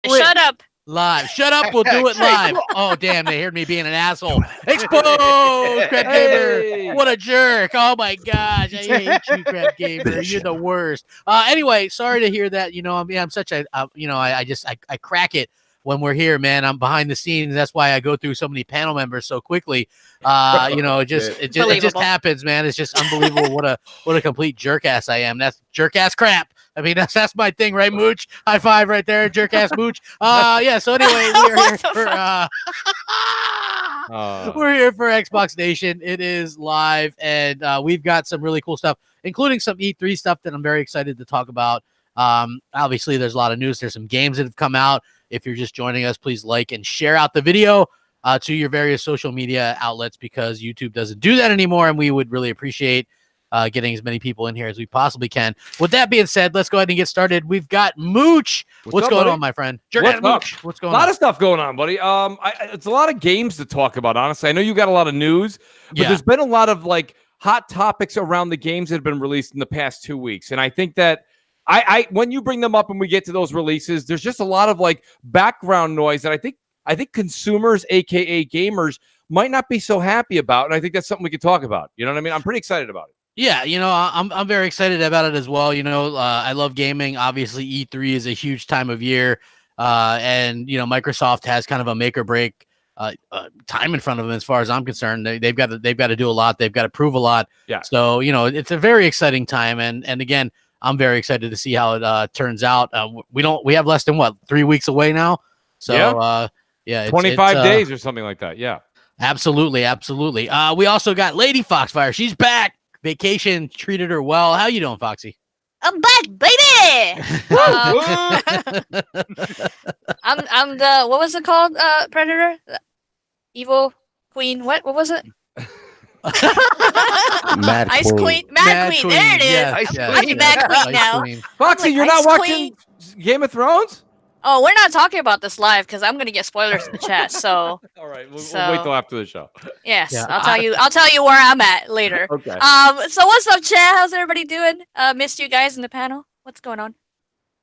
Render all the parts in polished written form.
Shut up. Live. Shut up. We'll do it live. Oh, damn. They heard me being an asshole. Exposed, Crapgamer. What a jerk. Oh, my gosh. I hate you, Crapgamer. You're the worst. Anyway, sorry to hear that. You know, I'm such a, I crack it when we're here, man. I'm behind the scenes. That's why I go through so many panel members so quickly. It just happens, man. It's just unbelievable what a complete jerk ass I am. That's jerk ass crap. I mean, that's my thing, right, Mooch? High five right there, jerk ass Mooch. Yeah. So anyway, we're here for Xbox Nation. It is live, and we've got some really cool stuff, including some E3 stuff that I'm very excited to talk about. Obviously, there's a lot of news. There's some games that have come out. If you're just joining us, please like and share out the video to your various social media outlets, because YouTube doesn't do that anymore, and we would really appreciate getting as many people in here as we possibly can. With that being said, let's go ahead and get started. We've got Mooch. What's going on, my friend? Mooch. What's going on? A lot of stuff going on, buddy. It's a lot of games to talk about, honestly. I know you got a lot of news, but there's been a lot of like hot topics around the games that have been released in the past 2 weeks. And I think that when you bring them up and we get to those releases, there's just a lot of like background noise that I think consumers, aka gamers, might not be so happy about. And I think that's something we could talk about. You know what I mean? I'm pretty excited about it. Yeah, you know, I'm very excited about it as well. You know, I love gaming. Obviously, E3 is a huge time of year, and you know, Microsoft has kind of a make or break time in front of them as far as I'm concerned. They've got to do a lot. They've got to prove a lot. Yeah. So you know, it's a very exciting time, and again, I'm very excited to see how it turns out. We have less than 3 weeks away now. So yeah, 25 days or something like that. Yeah. Absolutely. We also got Lady Foxfire. She's back. Vacation treated her well. How you doing, Foxy? I'm back, baby. I'm the, what was it called? Predator, evil queen. What was it? Mad Ice Queen. Mad Queen. There it is. I'm Mad Queen now. Foxy, you're not watching Game of Thrones? Oh, we're not talking about this live because I'm gonna get spoilers in the chat. So all right, we'll wait till after the show. Yes, yeah. I'll tell you where I'm at later. Okay. So what's up, chat? How's everybody doing? Missed you guys in the panel. What's going on?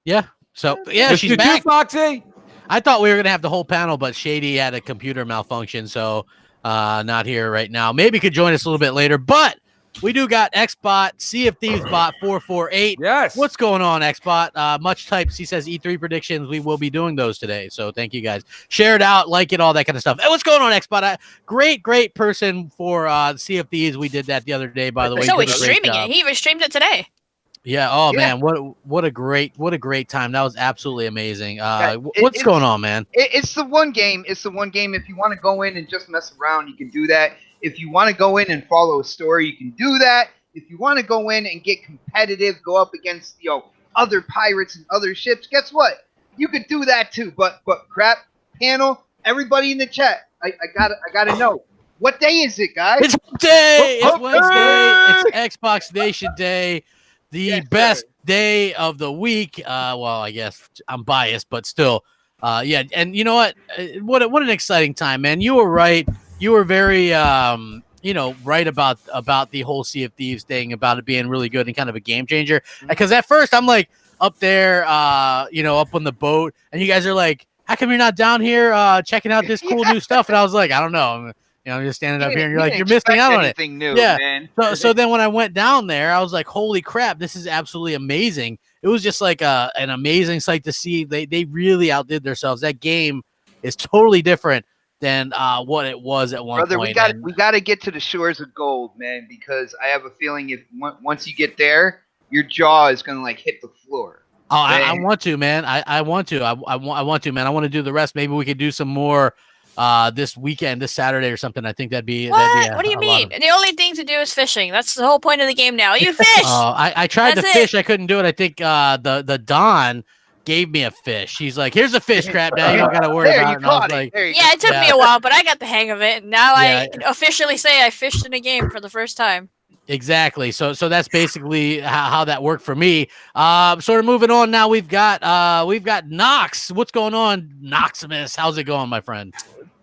Yeah. So yeah, she's back. Foxy. I thought we were gonna have the whole panel, but Shady had a computer malfunction, so not here right now. Maybe could join us a little bit later, but. We do got Xbot, Sea of Thieves bot 448. Yes. What's going on, Xbot? Much types. He says E3 predictions. We will be doing those today. So thank you guys. Share it out, like it, all that kind of stuff. Hey, what's going on, Xbot? Great person for Sea of Thieves. We did that the other day, by the way. So he's streaming it. He even streamed it today. Yeah. Oh man, what a great time. That was absolutely amazing. What's going on, man? It's the one game. It's the one game. If you want to go in and just mess around, you can do that. If you want to go in and follow a story, you can do that. If you want to go in and get competitive, go up against other pirates and other ships, guess what? You could do that too. But crap panel, everybody in the chat, I gotta know. What day is it, guys? It's day. It's Wednesday. It's Xbox Nation Day. The best day of the week. Well, I guess I'm biased, but still. Yeah, and you know what? What an exciting time, man. You were right. You were very, right about the whole Sea of Thieves thing, about it being really good and kind of a game changer. Because at first I'm like up there, up on the boat, and you guys are like, "How come you're not down here checking out this cool new stuff?" And I was like, "I don't know." I'm just standing up here, and you're like, "You're missing out on it." New, yeah. Man. So then when I went down there, I was like, "Holy crap! This is absolutely amazing." It was just like an amazing sight to see. They really outdid themselves. That game is totally different than what it was at one point. We got to get to the shores of gold, man, because I have a feeling if once you get there, your jaw is gonna like hit the floor. Oh, I want to, man. I want to. I want to, man. I want to do the rest. Maybe we could do some more this weekend, this Saturday or something. I think that'd be. What do you mean? The only thing to do is fishing. That's the whole point of the game now. You fish. I tried to fish. I couldn't do it. I think the Don gave me a fish. He's like, "Here's a fish, crap. Now you don't got to worry about it." And I was like, yeah, it took me a while, but I got the hang of it. And now I can officially say I fished in a game for the first time. Exactly. So that's basically how that worked for me. Sort of moving on now. We've got Nox. What's going on, Noximus? How's it going, my friend?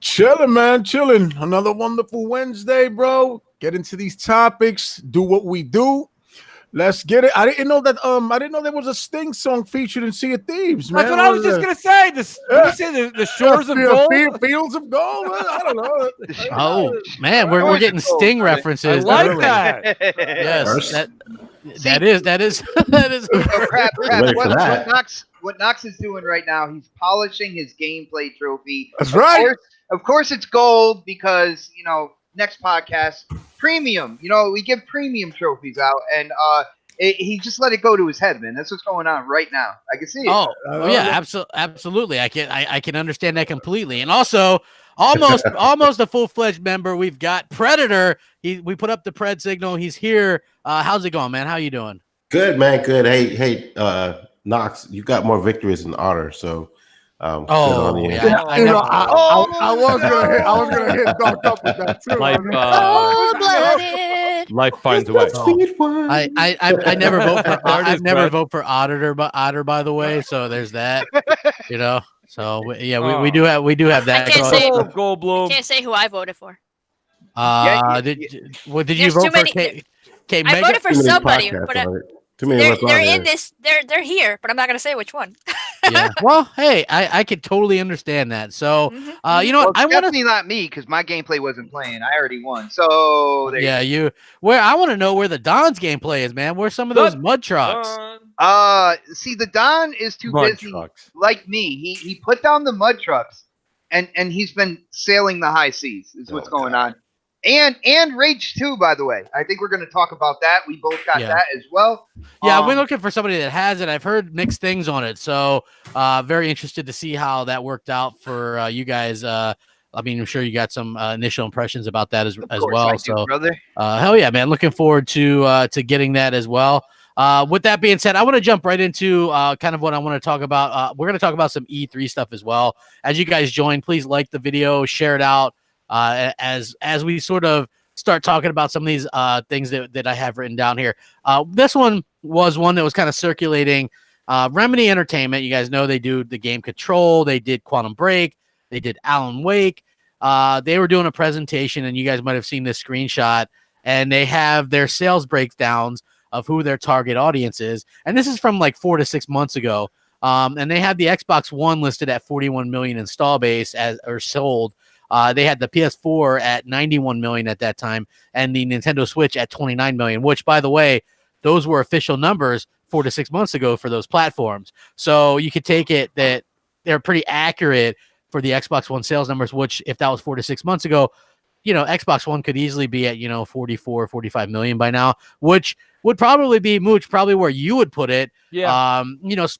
Chilling, man. Chilling. Another wonderful Wednesday, bro. Get into these topics. Do what we do. Let's get it. I didn't know that. I didn't know there was a Sting song featured in Sea of Thieves, man. That's what I was just gonna say. What did you say? The shores of gold, fields of gold. I don't know. Oh man, we're getting Sting references. I like early. that. Yes, that is. Crap. Ready for that. What Knox is doing right now, he's polishing his gameplay trophy. That's right. Of course, it's gold because next podcast premium. We give premium trophies out, and he just let it go to his head, man. That's what's going on right now. I can see it. Oh yeah, absolutely. I can understand that completely, and also almost a full-fledged member. We've got Predator. We put up the Pred signal. He's here. How's it going, man? How you doing? Good, man. Good. Hey, Knox, you got more victories than Otter, so. Yeah. I was gonna hit Doc up with that too. Cold-blooded. Life finds a way. I never vote for. I've never vote for Otter, by the way. So there's that. So we do have that. I can't say Goldblum. Can't say who I voted for. Did you There's vote too many- for K I Mega? voted for Too many somebody, podcasts but on it. Too many they're of us on in there. this. They're here, but I'm not gonna say which one. Yeah. Well, hey, I could totally understand that. So, Mhm. you know what? Well, I want to. definitely not me because my gameplay wasn't playing. I already won. So there Yeah, I want to know where the Don's gameplay is, man. Where's some of those mud trucks? See, the Don is too Mud busy. trucks. Like me, he put down the mud trucks, and he's been sailing the high seas. Is what's going on. And Rage 2, by the way. I think we're going to talk about that. We both got that as well. Yeah, I've been looking for somebody that has it. I've heard mixed things on it, so very interested to see how that worked out for you guys. I mean, I'm sure you got some initial impressions about that as well. I do, So, brother. hell yeah, man! Looking forward to getting that as well. With that being said, I want to jump right into kind of what I want to talk about. We're going to talk about some E3 stuff as well. As you guys join, please like the video, share it out. As we sort of start talking about some of these things that I have written down here. This one was one that was kind of circulating. Remedy Entertainment, you guys know they do the game Control, they did Quantum Break, they did Alan Wake. They were doing a presentation, and you guys might have seen this screenshot, and they have their sales breakdowns of who their target audience is. And this is from like 4 to 6 months ago. And they had the Xbox One listed at 41 million install base or sold. They had the PS4 at 91 million at that time, and the Nintendo Switch at 29 million, which, by the way, those were official numbers 4 to 6 months ago for those platforms. So you could take it that they're pretty accurate for the Xbox One sales numbers, which if that was 4 to 6 months ago, Xbox One could easily be at, 44, 45 million by now, which would probably be, Mooch, probably where you would put it. Yeah.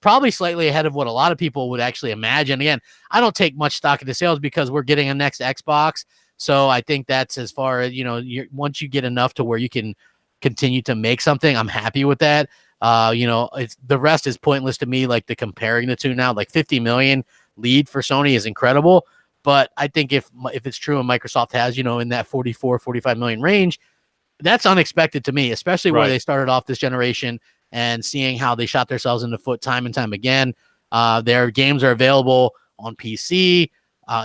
Probably slightly ahead of what a lot of people would actually imagine. Again, I don't take much stock in the sales because we're getting a next Xbox. So I think that's as far as, once you get enough to where you can continue to make something, I'm happy with that. It's the rest is pointless to me. Like the comparing the two now, like 50 million lead for Sony is incredible. But I think if it's true and Microsoft has, in that 44, 45 million range, that's unexpected to me, especially where they started off this generation and seeing how they shot themselves in the foot time and time again. Their games are available on PC.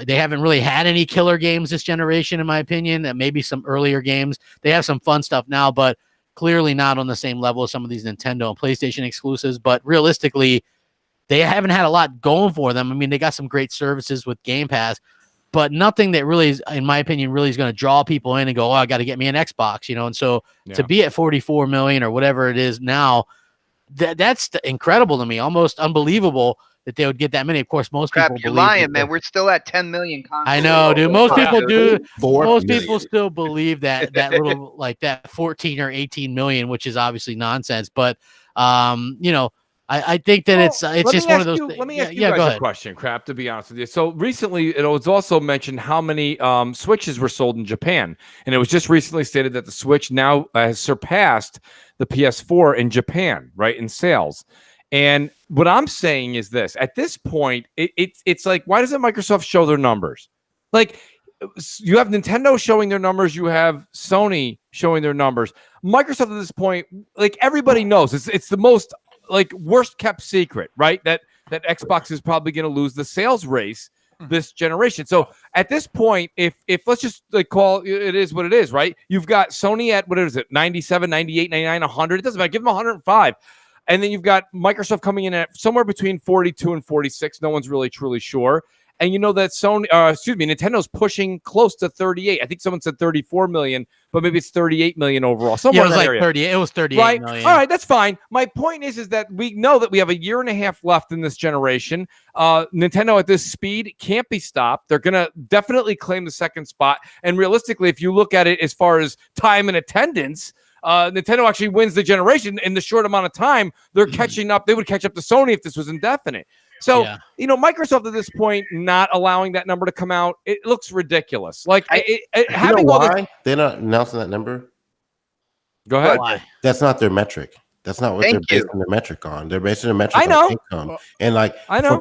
They haven't really had any killer games this generation, in my opinion, and maybe some earlier games. They have some fun stuff now, but clearly not on the same level as some of these Nintendo and PlayStation exclusives. But realistically, they haven't had a lot going for them. I mean, they got some great services with Game Pass, but nothing that really is, in my opinion, really is going to draw people in and go, oh, I got to get me an Xbox, And so to be at 44 million or whatever it is now, that's incredible to me, almost unbelievable that they would get that many. Of course, most people You're believe lying, man. We're still at 10 million consoles. I know, dude. Most people do. 4 Most million. people still believe that little like that 14 or 18 million, which is obviously nonsense. But I think that it's just one of those things. Let me ask you guys a question, Crap, to be honest with you. So recently, it was also mentioned how many Switches were sold in Japan. And it was just recently stated that the Switch now has surpassed the PS4 in Japan, right, in sales. And what I'm saying is this. At this point, it's like, why doesn't Microsoft show their numbers? Like, you have Nintendo showing their numbers. You have Sony showing their numbers. Microsoft at this point, like everybody knows, it's the most worst kept secret, right? That Xbox is probably going to lose the sales race this generation. So at this point, if let's just call it is what it is, right? You've got Sony at, what is it, 97, 98, 99, 100. It doesn't matter. Give them 105. And then you've got Microsoft coming in at somewhere between 42 and 46. No one's really truly sure. And you know that Nintendo's pushing close to 38. I think someone said 34 million, but maybe it's 38 million overall. Somewhere it was in that like area. 38. It was 38 million. All right, that's fine. My point is that we know that we have a year and a half left in this generation. Nintendo at this speed can't be stopped. They're going to definitely claim the second spot. And realistically, if you look at it as far as time and attendance, Nintendo actually wins the generation in the short amount of time. They're catching up. They would catch up to Sony if this was indefinite. So, Microsoft at this point not allowing that number to come out, it looks ridiculous. Like, having all this... They're not announcing that number? Go ahead. Why? That's not their metric. That's not what they're basing their metric on. They're basing their metric on income. And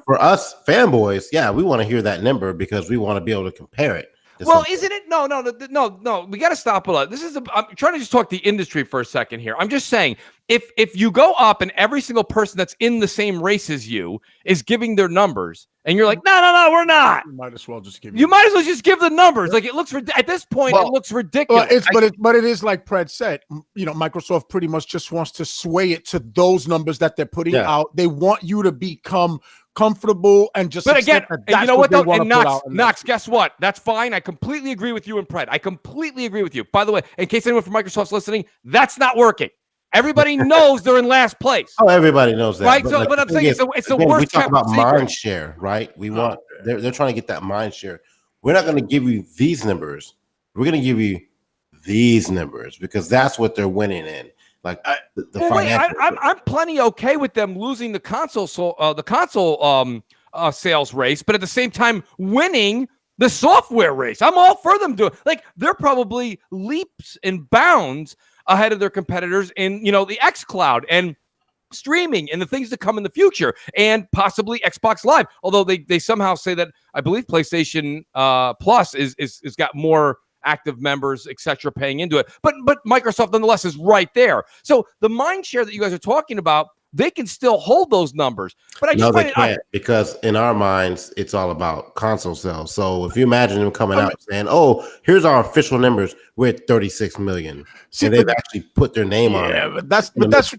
for us fanboys, we want to hear that number because we want to be able to compare it. Well, isn't it? No. We got to stop a lot. I'm trying to just talk the industry for a second here. I'm just saying, if you go up and every single person that's in the same race as you is giving their numbers, and you're like, no, we're not. You might as well just give. You might as well just give the numbers. Like, it looks at this point, it looks ridiculous. But it is like Pred said. Microsoft pretty much just wants to sway it to those numbers that they're putting out. They want you to become comfortable and just. But again, you know what though? And Knox, guess what? That's fine. I completely agree with you and Pred. I completely agree with you. By the way, in case anyone from Microsoft's listening, that's not working. Everybody knows they're in last place. Oh, everybody knows that. Right? But I'm saying it's the worst. We talk about mind share, right? We want they're trying to get that mind share. We're not going to give you these numbers. We're going to give you these numbers because that's what they're winning in. Like the financial. I'm plenty okay with them losing the console sales race, but at the same time winning the software race. I'm all for them doing. Like, they're probably leaps and bounds ahead of their competitors in, the xCloud and streaming and the things to come in the future, and possibly Xbox Live. Although they somehow say that, I believe PlayStation Plus is got more active members, etc., paying into it. But Microsoft nonetheless is right there. So the mind share that you guys are talking about, they can still hold those numbers. But they can't, because in our minds, it's all about console sales. So if you imagine them coming out saying, "Oh, here's our official numbers. We're at 36 million," and they've actually put their name on it. Yeah,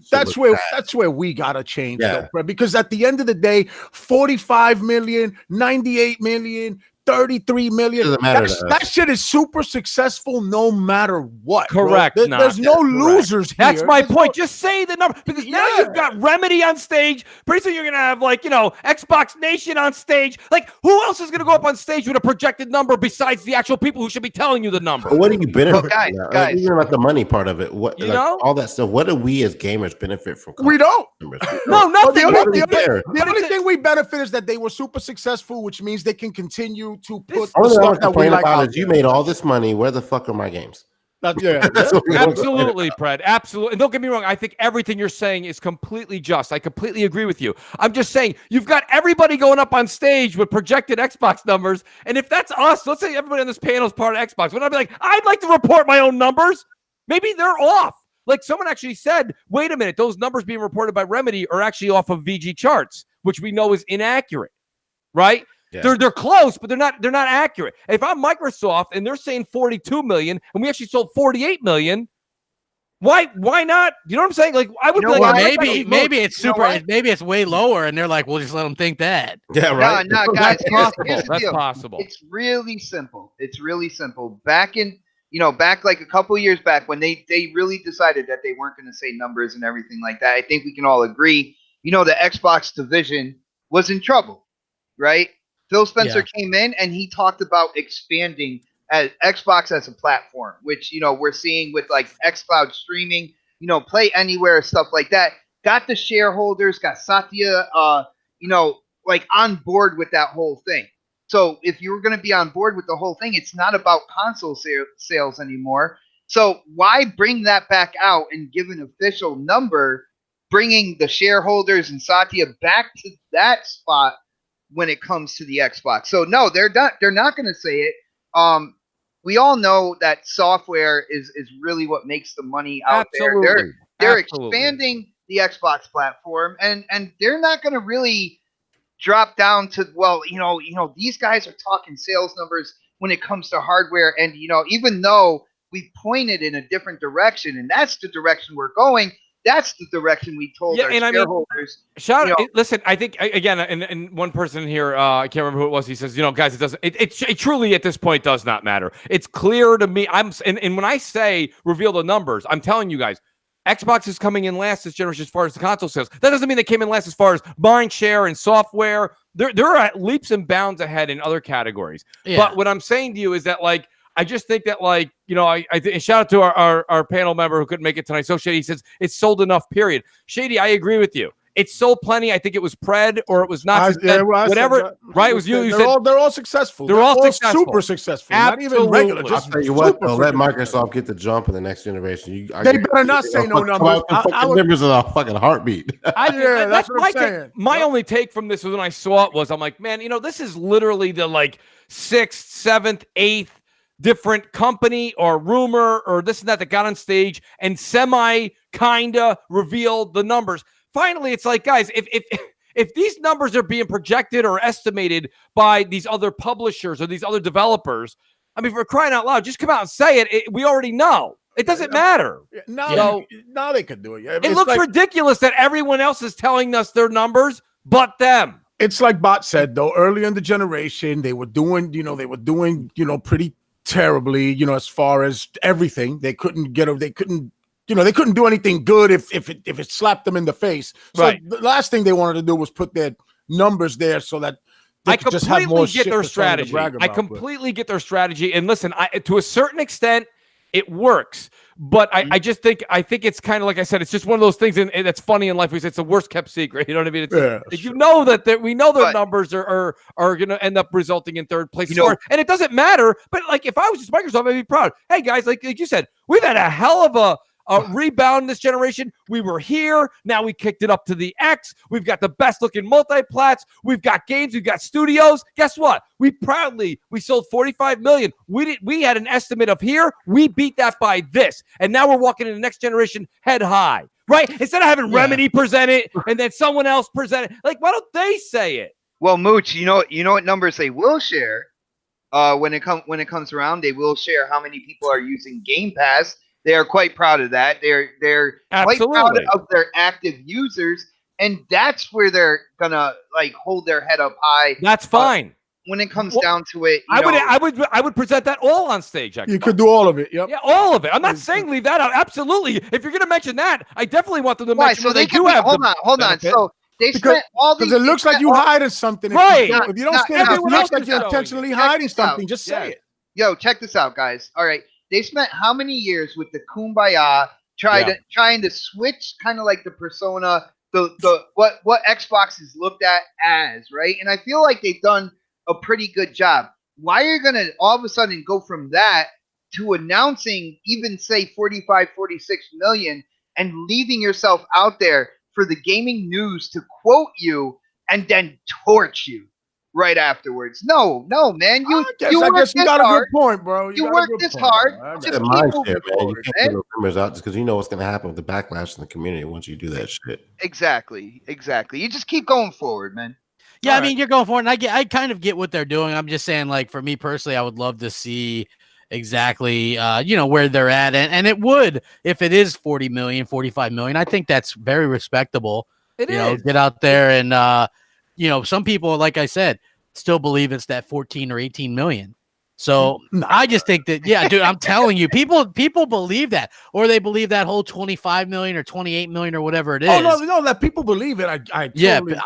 that's where we gotta change, though, because at the end of the day, 45 million, 98 million. 33 million. That shit is super successful no matter what. Correct. There's no losers here. That's my point. Just say the number, because now you've got Remedy on stage. Pretty soon you're gonna have Xbox Nation on stage. Like, who else is gonna go up on stage with a projected number besides the actual people who should be telling you the number? But what do you benefit? Guys, even about the money part of it. What all that stuff? What do we as gamers benefit from? We don't. No, nothing. The only thing we benefit is that they were super successful, which means they can continue to put the stuff that we like out. You made all this money. Where the fuck are my games? Absolutely, Pred. Absolutely. And don't get me wrong. I think everything you're saying is completely just. I completely agree with you. I'm just saying, you've got everybody going up on stage with projected Xbox numbers. And if that's us, let's say everybody on this panel is part of Xbox. Would I be like, I'd like to report my own numbers? Maybe they're off. Like, someone actually said, wait a minute, those numbers being reported by Remedy are actually off of VG charts, which we know is inaccurate, right? Yeah. They're close, but they're not accurate. If I'm Microsoft and they're saying 42 million and we actually sold 48 million, why not? You know what I'm saying? Like, I would be like, maybe it's super, maybe it's way lower, and they're like, we'll just let them think that. Yeah, right. No, guys, That's possible. It's really simple. Back like a couple years back, when they really decided that they weren't going to say numbers and everything like that, I think we can all agree, the Xbox division was in trouble, right? Phil Spencer came in and he talked about expanding Xbox as a platform, which, we're seeing with like xCloud streaming, Play Anywhere, stuff like that. Got the shareholders, got Satya, on board with that whole thing. So if you were going to be on board with the whole thing, it's not about console sales anymore. So why bring that back out and give an official number, bringing the shareholders and Satya back to that spot when it comes to the Xbox? So no, they're not going to say it. We all know that software is really what makes the money out there. They're expanding the Xbox platform, and they're not going to really drop down to, well, these guys are talking sales numbers when it comes to hardware, and even though we pointed in a different direction, and that's the direction we're going. That's the direction we told our shareholders. Listen, I think again, and one person here, I can't remember who it was. He says, guys, it truly at this point does not matter. It's clear to me. And when I say reveal the numbers, I'm telling you guys, Xbox is coming in last this generation as far as the console sales. That doesn't mean they came in last as far as mind share and software. They're at leaps and bounds ahead in other categories. Yeah. But what I'm saying to you is that I just think that I shout out to our panel member who couldn't make it tonight. So Shady says it's sold enough, period. Shady, I agree with you. It's sold plenty. I think it was Pred or it was not. Whatever. Right? It was you. They're all successful. They're all successful. Super successful. Absolutely. Not even regular. Just I'll tell you what, let Microsoft get the jump in the next generation. They better not say no numbers. Numbers in a fucking heartbeat. That's what I'm saying. My only take from this was when I saw it was I'm like, man, this is literally the 6th, 7th, 8th different company or rumor or this and that got on stage and kinda revealed the numbers. Finally, it's like, guys, if these numbers are being projected or estimated by these other publishers or these other developers, I mean, for crying out loud, just come out and say it. We already know. It doesn't matter. Now they can do it. It looks ridiculous that everyone else is telling us their numbers but them. It's like Bot said, though, early in the generation, they were doing pretty terribly, as far as everything. They couldn't do anything good if it slapped them in the face. So the last thing they wanted to do was put their numbers there so that they could just have more get their strategy. I completely get their strategy. And listen, to a certain extent, it works. But I just think it's kind of like I said, it's just one of those things, and that's funny in life. It's the worst kept secret. You know what I mean? We know their numbers are going to end up resulting in third place. And it doesn't matter. But if I was just Microsoft, I'd be proud. Hey guys, like you said, we've had a hell of a rebound this generation. We were here. Now we kicked it up to the X. We've got the best looking multi-plats. We've got games. We've got studios. Guess what? We sold 45 million. We had an estimate of here. We beat that by this. And now we're walking into the next generation head high, right? Instead of having Remedy present it and then someone else present it. Why don't they say it? Well, Mooch, you know what numbers they will share when it comes around. They will share how many people are using Game Pass. They are quite proud of that. They're quite proud of their active users, and that's where they're gonna hold their head up high. That's fine. When it comes down to it, I would present that all on stage. You could do all of it. Yep. Yeah, all of it. I'm not saying leave that out. Absolutely. If you're gonna mention that, I definitely want them to mention. So they do have. Hold on. So they spent all these. Because it looks like you hiding something. Right. If you don't say it, it looks like you're intentionally hiding something. Just say it. Yo, check this out, guys. All right. They spent how many years with the Kumbaya trying to switch kind of like the persona, what Xbox is looked at as, right? And I feel like they've done a pretty good job. Why are you going to all of a sudden go from that to announcing even say 45, 46 million and leaving yourself out there for the gaming news to quote you and then torch you right afterwards? No, man. I guess you got a good point, bro. You worked this hard. Just keep moving forward, man. You can't put numbers out just because you know what's going to happen with the backlash in the community once you do that shit. Exactly. You just keep going forward, man. Yeah, I mean, you're going forward, and I kind of get what they're doing. I'm just saying, for me personally, I would love to see exactly, where they're at, and it would if it is 40 million, 45 million. I think that's very respectable. It is. Get out there and. Some people, like I said, still believe it's that 14 or 18 million. So I just think that, dude, I'm telling you, people believe that, or they believe that whole 25 million or 28 million or whatever it is. Oh no, that people believe it.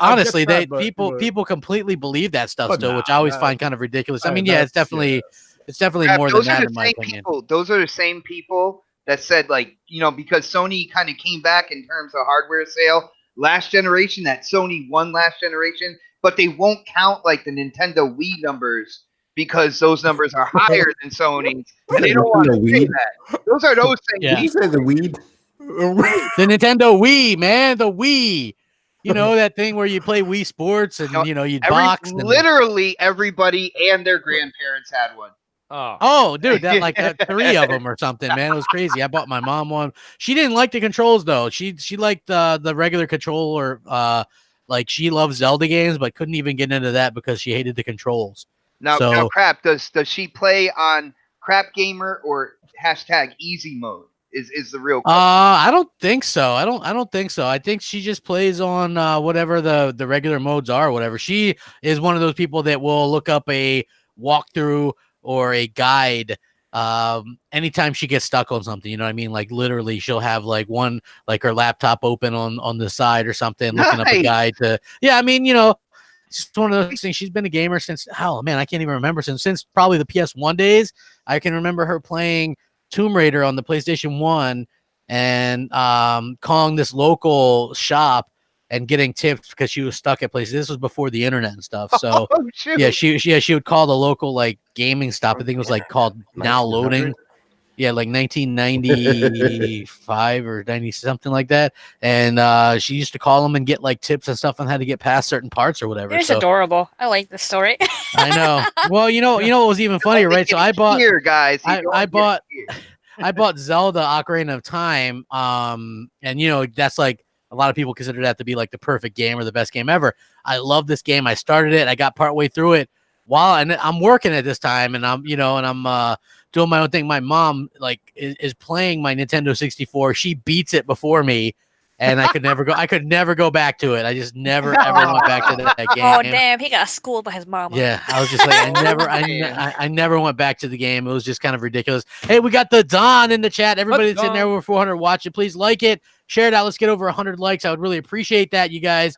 Honestly, people completely believe that stuff still, which I always find kind of ridiculous. I mean, it's definitely more than that in my opinion. Those are the same people that said because Sony kind of came back in terms of hardware sale. Last generation, that Sony won last generation, but they won't count the Nintendo Wii numbers because those numbers are higher than Sony's, and they don't want to say that. Those are those things. Yeah. You say the weed? The Nintendo Wii, man, the Wii. That thing where you play Wii Sports and you box. Literally everybody and their grandparents had one. Oh, dude, that 3 of them or something, man. It was crazy. I bought my mom one. She didn't like the controls though. She liked the regular controller Like she loves Zelda games, but couldn't even get into that because she hated the controls. Now, Crap, does she play on Crapgamer or #easy mode? Is the real question. I don't think so. I don't think so. I think she just plays on whatever the regular modes are, or whatever. She is one of those people that will look up a walkthrough or a guide anytime she gets stuck on something. You know what I mean? Like literally she'll have like her laptop open on the side or something, looking up a guide to I mean, it's one of those things. She's been a gamer since I can't even remember since probably the PS1 days. I can remember her playing Tomb Raider on the PlayStation 1 and calling this local shop and getting tips because she was stuck at places. This was before the internet and stuff. So she would call the local like gaming stop. I think it was like called Now Loading. Yeah, like 1995 or 90 something like that. And she used to call them and get like tips and stuff on how to get past certain parts or whatever. It's adorable. I like the story. I know. Well, you know what was even funnier, right? So I bought here, guys. I bought Zelda Ocarina of Time. And that's like a lot of people consider that to be like the perfect game or the best game ever. I love this game. I started it. I got partway through it and I'm working at this time and I'm doing my own thing. My mom is playing my Nintendo 64. She beats it before me, and I could never go back to it. I just never ever went back to that game. Oh damn, he got schooled by his mom. Yeah, I was just like, I never went back to the game. It was just kind of ridiculous. Hey, we got the Don in the chat. Everybody that's in there over 400 watch it. Please like it, share it out. Let's get over 100 likes. I would really appreciate that, you guys.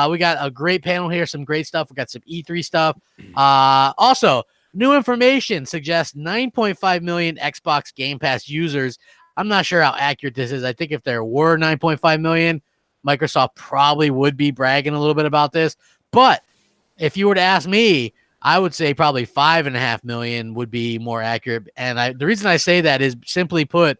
We got a great panel here, some great stuff. We got some E3 stuff. Also, new information suggests 9.5 million Xbox Game Pass users. I'm not sure how accurate this is. I think if there were 9.5 million, Microsoft probably would be bragging a little bit about this. But if you were to ask me, I would say probably 5.5 million would be more accurate. And the reason I say that is simply put,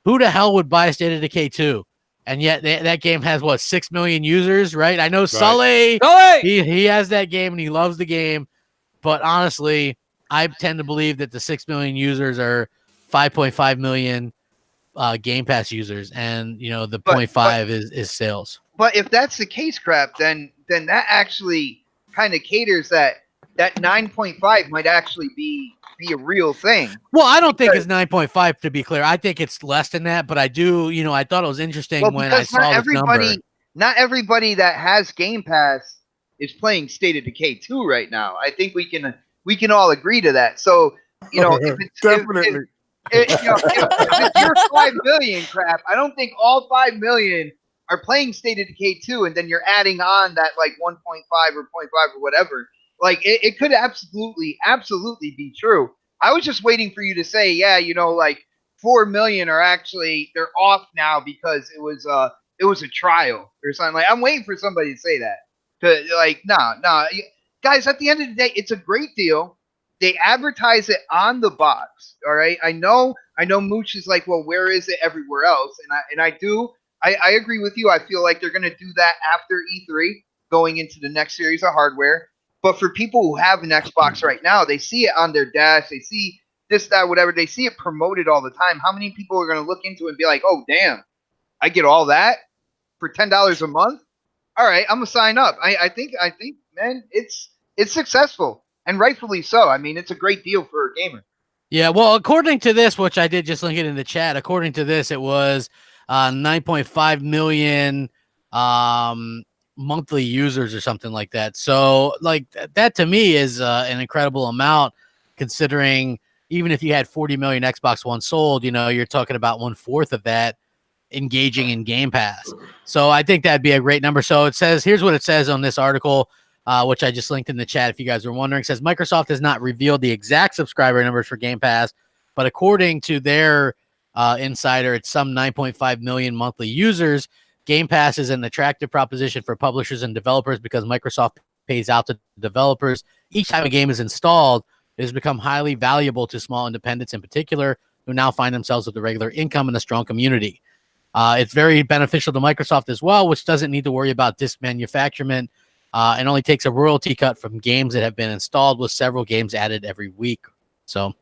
who the hell would buy State of Decay 2? And yet that game has 6 million users, right? I know Sully, he has that game and he loves the game. But honestly, I tend to believe that the 6 million users are 5.5 million Game Pass users, and the 0.5 is sales. But if that's the case, Crap, then that actually kind of caters that 9.5 might actually be a real thing. Well, I don't think it's 9.5 to be clear. I think it's less than that, but I do, I thought it was interesting when I saw this number. Not everybody that has Game Pass is playing State of Decay 2 right now. I think we can all agree to that. So, if it's definitely if it's your 5 million, Crap, I don't think all 5 million are playing State of Decay 2, and then you're adding on that like 1.5 or 0.5 or whatever. Like it could absolutely be true. I was just waiting for you to say, 4 million are actually they're off now because it was a trial or something. Like I'm waiting for somebody to say that. No. Guys, at the end of the day, it's a great deal. They advertise it on the box. All right. I know Mooch is like, well, where is it everywhere else? And I agree with you. I feel like they're gonna do that after E3, going into the next series of hardware. But for people who have an Xbox right now, they see it on their dash, they see this, that, whatever, they see it promoted all the time. How many people are gonna look into it and be like, oh damn, I get all that for $10 a month? All right, I'm gonna sign up. I think, man, it's successful, and rightfully so. I mean, it's a great deal for a gamer. Yeah, well, according to this, which I did just link it in the chat, according to this, it was 9.5 million monthly users or something like that. So, like that to me is an incredible amount, considering even if you had 40 million Xbox One sold, you're talking about 1/4 of that engaging in Game Pass. So I think that'd be a great number. So it says, here's what it says on this article, which I just linked in the chat if you guys are wondering. It says Microsoft has not revealed the exact subscriber numbers for Game Pass, but according to their insider, it's some 9.5 million monthly users. Game Pass is an attractive proposition for publishers and developers because Microsoft pays out to developers each time a game is installed. It has become highly valuable to small independents in particular, who now find themselves with a regular income and a strong community. It's very beneficial to Microsoft as well, which doesn't need to worry about disc manufacturement and only takes a royalty cut from games that have been installed, with several games added every week. So,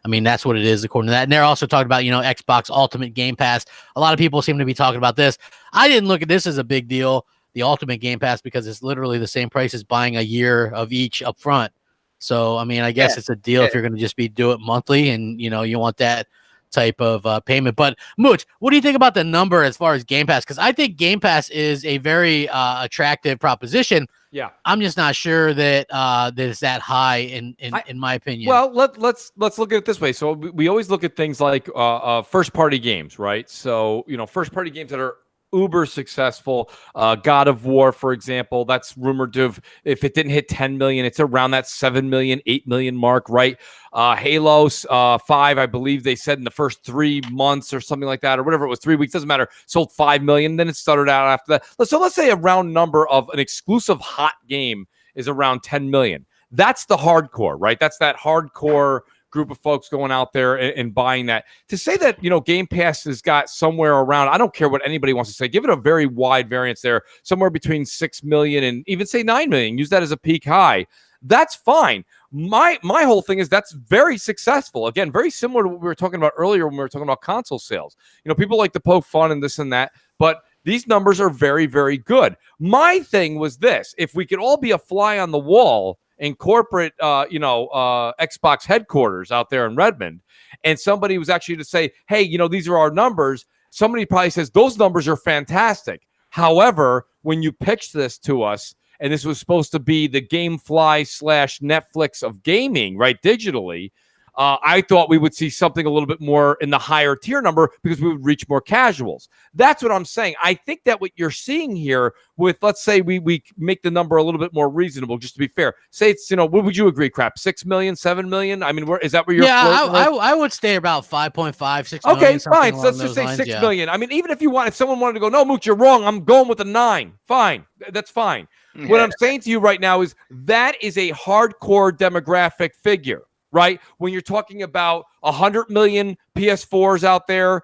I mean, that's what it is according to that. And they're also talking about, Xbox Ultimate Game Pass. A lot of people seem to be talking about this. I didn't look at this as a big deal. the Ultimate Game Pass because it's literally the same price as buying a year of each up front. So, I mean, I guess it's a deal if you're going to just do it monthly and, you want that type of payment. But Mooch, what do you think about the number as far as Game Pass? Because I think Game Pass is a very attractive proposition. Yeah, I'm just not sure that that it's that high in my opinion. Well, let's look at it this way. So we always look at things like first party games, right? So first party games that are uber successful. God of War, for example, that's rumored to have, if it didn't hit 10 million, it's around that 7 million, 8 million mark, right? Halo 5, I believe they said in the first 3 months or something like that, or whatever it was, 3 weeks, doesn't matter, sold 5 million. Then it started out after that. So let's say a round number of an exclusive hot game is around 10 million. That's the hardcore, right? That's that hardcore group of folks going out there and buying that. To say that, Game Pass has got somewhere around, I don't care what anybody wants to say, give it a very wide variance there, somewhere between 6 million and even say 9 million, use that as a peak high. That's fine. My whole thing is that's very successful. Again, very similar to what we were talking about earlier when we were talking about console sales. People like to poke fun and this and that, but these numbers are very, very good. My thing was this: if we could all be a fly on the wall in corporate, Xbox headquarters out there in Redmond, and somebody was actually to say, hey, these are our numbers, somebody probably says, those numbers are fantastic. However, when you pitched this to us, and this was supposed to be the GameFly / Netflix of gaming, right, digitally, I thought we would see something a little bit more in the higher tier number because we would reach more casuals. That's what I'm saying. I think that what you're seeing here with, let's say we make the number a little bit more reasonable, just to be fair. Say it's, what would you agree, Crap? 6 million, 7 million? I mean, is that where you're I would stay about 5.5, 6 million. Okay, fine. So let's just say 6 million. I mean, even if someone wanted to go, no, Mooch, you're wrong, I'm going with a 9. Fine. That's fine. Yeah. What I'm saying to you right now is that is a hardcore demographic figure. Right? When you're talking about 100 million PS4s out there,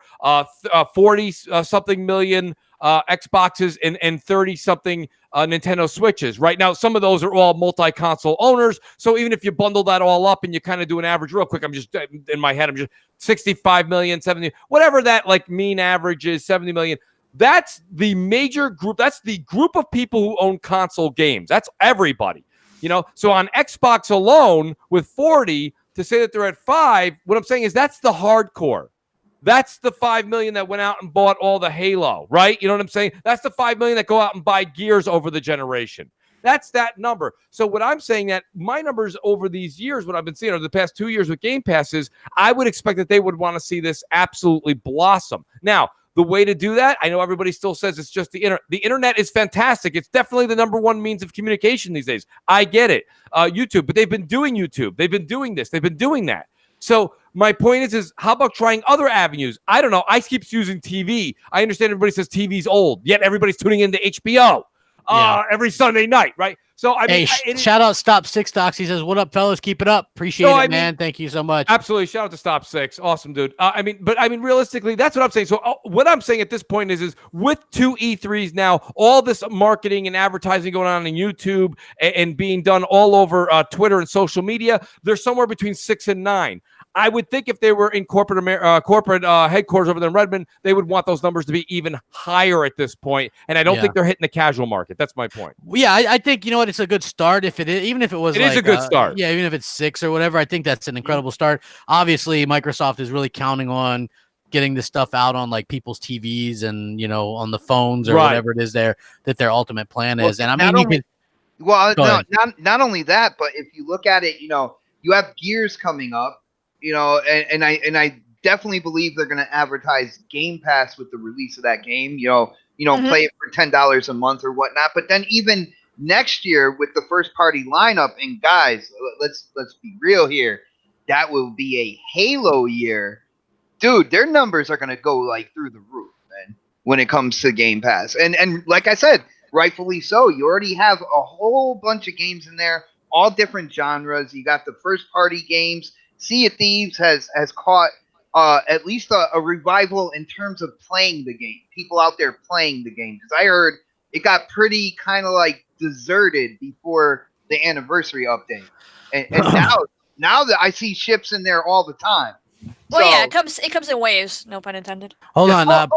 40 something million Xboxes and 30 something Nintendo Switches. Right now, some of those are all multi-console owners. So even if you bundle that all up and you kind of do an average real quick, I'm just in my head, I'm just 65 million, 70, whatever that like mean average is, 70 million. That's the major group. That's the group of people who own console games. That's everybody. So on Xbox alone with 40, to say that they're at 5, what I'm saying is that's the hardcore. That's the 5 million that went out and bought all the Halo, right? You know what I'm saying? That's the 5 million that go out and buy Gears over the generation. That's that number. So what I'm saying that my numbers over these years, what I've been seeing over the past 2 years with Game Passes, I would expect that they would want to see this absolutely blossom. Now, the way to do that, I know everybody still says it's just the internet. The internet is fantastic. It's definitely the number one means of communication these days. I get it. YouTube, but they've been doing YouTube. They've been doing this. They've been doing that. So my point is how about trying other avenues? I don't know. I keep using TV. I understand everybody says TV's old, yet everybody's tuning into HBO every Sunday night, right? So I mean, shout out Stop Six Docs. He says, "What up, fellas? Keep it up. Appreciate it, man. Thank you so much." Absolutely. Shout out to Stop Six. Awesome, dude. I mean, realistically, that's what I'm saying. So what I'm saying at this point is with 2 E3s now, all this marketing and advertising going on YouTube and being done all over Twitter and social media, they're somewhere between 6 and 9. I would think if they were in corporate headquarters over there in Redmond, they would want those numbers to be even higher at this point. And I don't think they're hitting the casual market. That's my point. Well, yeah, I think, it's a good start. If it is, even if it was, is a good start. Yeah, even if it's 6 or whatever, I think that's an incredible start. Obviously, Microsoft is really counting on getting this stuff out on like people's TVs and on the phones or whatever it is that their ultimate plan is. And I mean, not only that, but if you look at it, you have Gears coming up. And I definitely believe they're going to advertise Game Pass with the release of that game. Play it for $10 a month or whatnot. But then even next year with the first party lineup, and guys, let's be real here, that will be a Halo year, dude. Their numbers are going to go like through the roof, man, when it comes to Game Pass. And like I said, rightfully so. You already have a whole bunch of games in there, all different genres. You got the first party games. Sea of Thieves has caught at least a revival in terms of playing the game. People out there playing the game. Because I heard it got pretty kind of like deserted before the anniversary update. And now that I see ships in there all the time. Well, yeah, it comes in waves. No pun intended. Hold on,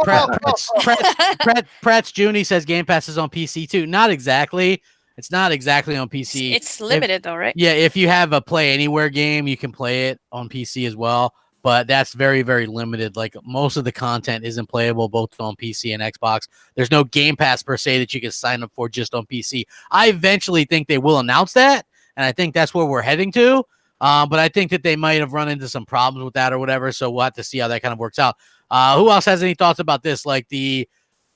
Pratt's Junie says Game Pass is on PC too. Not exactly. It's not exactly on PC. It's limited though, right? Yeah, if you have a Play Anywhere game, you can play it on PC as well. But that's very, very limited. Like most of the content isn't playable both on PC and Xbox. There's no Game Pass per se that you can sign up for just on PC. I eventually think they will announce that, and I think that's where we're heading to. But I think that they might have run into some problems with that or whatever. So we'll have to see how that kind of works out. Who else has any thoughts about this? Like the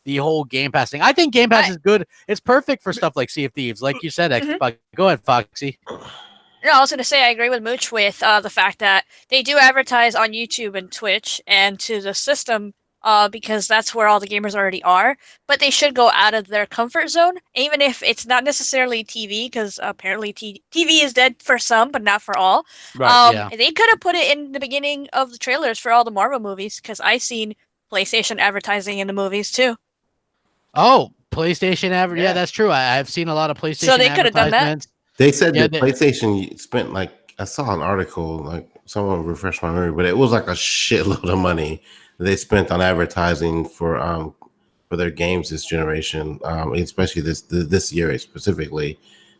whole Game Pass thing. I think Game Pass is good. It's perfect for stuff like Sea of Thieves, like you said. Xbox. Go ahead, Foxy. No, I was going to say I agree with Mooch with the fact that they do advertise on YouTube and Twitch and to the system because that's where all the gamers already are. But they should go out of their comfort zone, even if it's not necessarily TV, because apparently TV is dead for some, but not for all. Right, They could have put it in the beginning of the trailers for all the Marvel movies, because I've seen PlayStation advertising in the movies too. Oh, PlayStation advertising. Yeah, that's true. I've seen a lot of PlayStation. So they could have done that. They said that PlayStation spent I saw an article, like someone refreshed my memory, but it was like a shitload of money they spent on advertising for their games this generation, especially this year specifically.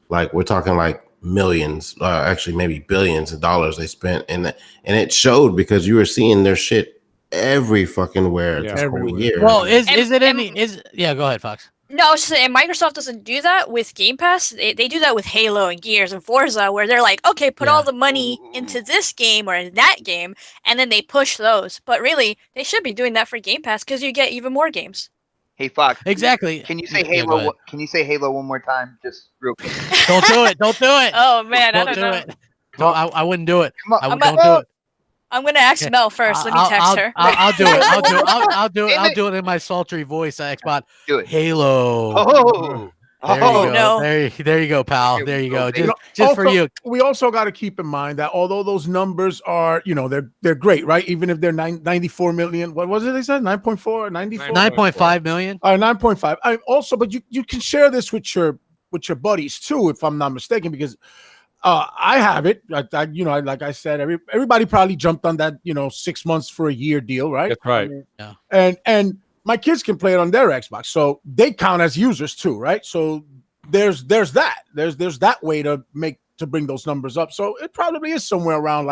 Like we're talking like millions, actually maybe billions of dollars they spent, and it showed because you were seeing their shit every fucking where this whole year. Well, go ahead, Fox. No, I was just saying, Microsoft doesn't do that with Game Pass. They do that with Halo and Gears and Forza, where they're like, okay, put all the money into this game or that game, and then they push those. But really, they should be doing that for Game Pass because you get even more games. Hey, Fox. Exactly. Can you say Halo? Can you say Halo one more time, just real quick? Don't do it. Don't do it. Oh man, I don't know. It. Don't, I wouldn't do it. Come on, don't do it. I'm gonna ask Mel first. Let me text her. I'll do it. I'll do it. I'll do it in my sultry voice, Xbot. Do it. Halo. No. There you go, pal. There you go. Just also, for you. We also got to keep in mind that although those numbers are, they're great, right? Even if they're 94 million, what was it they said? 9.4, 94? 9.5 million. 9.5. Also, but you can share this with your buddies too, if I'm not mistaken, because I have it. Like I said, everybody probably jumped on that 6 months for a year deal, right? That's right. Yeah. And my kids can play it on their Xbox, so they count as users too, right? So there's that. There's that way to bring those numbers up. So it probably is somewhere around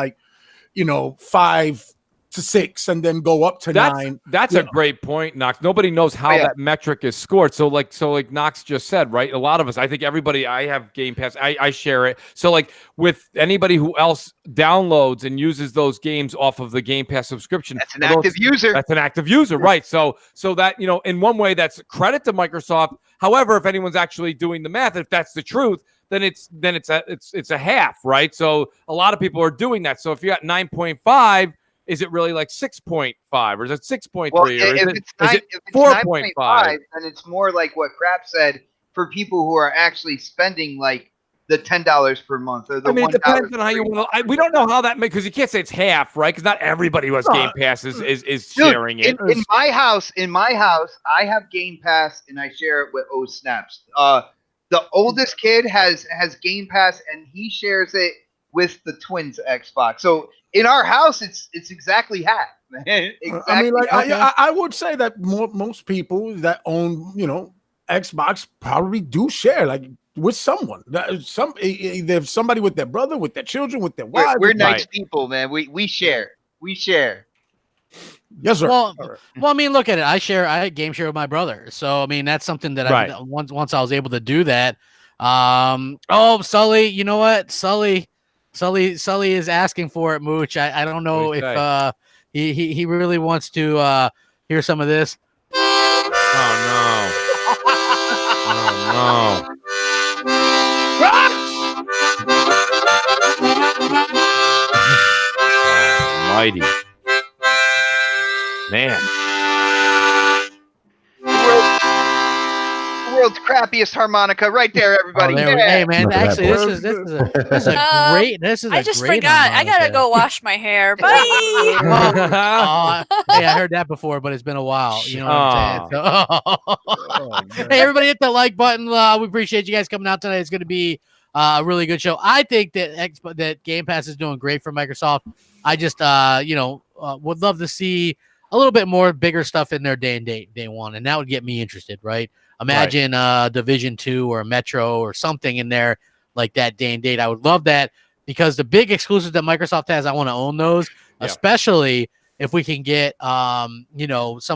5 to 6 and then go up to 9. That's a great point, Knox. Nobody knows how that metric is scored. So like Knox just said, right? A lot of us, I think everybody, I have Game Pass, I share it. So like with anybody who else downloads and uses those games off of the Game Pass subscription, that's an active user. That's an active user, right? So that, in one way that's credit to Microsoft. However, if anyone's actually doing the math, if that's the truth, then it's a half, right? So a lot of people are doing that. So if you got 9.5, is it really like 6.5 or is it 6.3 or is it 4.5? Then it's more like what Crap said for people who are actually spending like the $10 per month or the $1. It depends on how you want to. We don't know how that makes, because you can't say it's half, right? Because not everybody who has Game Pass is sharing it. In my house, I have Game Pass and I share it with Snaps. The oldest kid has Game Pass and he shares it with the twins Xbox. So in our house, it's exactly half. Exactly. I would say that most people that own Xbox probably do share with someone. Either somebody with their brother, with their children, with their wife. We're nice people, man. We share. Yes, sir. Well, I mean, look at it. I game share with my brother. So I mean, that's something that once I was able to do that. Sully, you know what? Sully is asking for it, Mooch. I don't know if he really wants to hear some of this. Oh no. Oh no. Almighty. Man. World's crappiest harmonica, right there, everybody. Hey, man! Actually, this is a great. I just forgot. I gotta go wash my hair. Bye. Hey, I heard that before, but it's been a while. You know what I'm saying? Hey, everybody, hit the like button. We appreciate you guys coming out tonight. It's going to be a really good show. I think that Game Pass is doing great for Microsoft. I just, would love to see a little bit more bigger stuff in their day one, and that would get me interested, right? Imagine Division 2 or Metro or something in there like that day and date. I would love that because the big exclusives that Microsoft has, I want to own those, especially if we can get some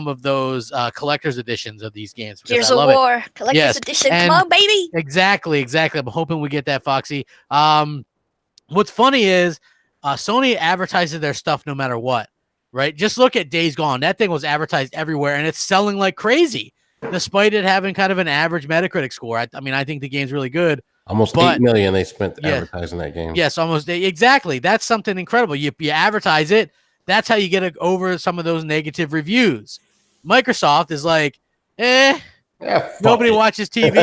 of those collector's editions of these games. Gears of War collector's edition. Come on, baby. Exactly. I'm hoping we get that, Foxy. What's funny is Sony advertises their stuff no matter what, right? Just look at Days Gone. That thing was advertised everywhere, and it's selling like crazy, despite it having kind of an average Metacritic score. I mean, I think the game's really good. Almost $8 million they spent advertising that game. Yes, almost. Exactly. That's something incredible. You advertise it. That's how you get over some of those negative reviews. Microsoft is like, nobody watches TV.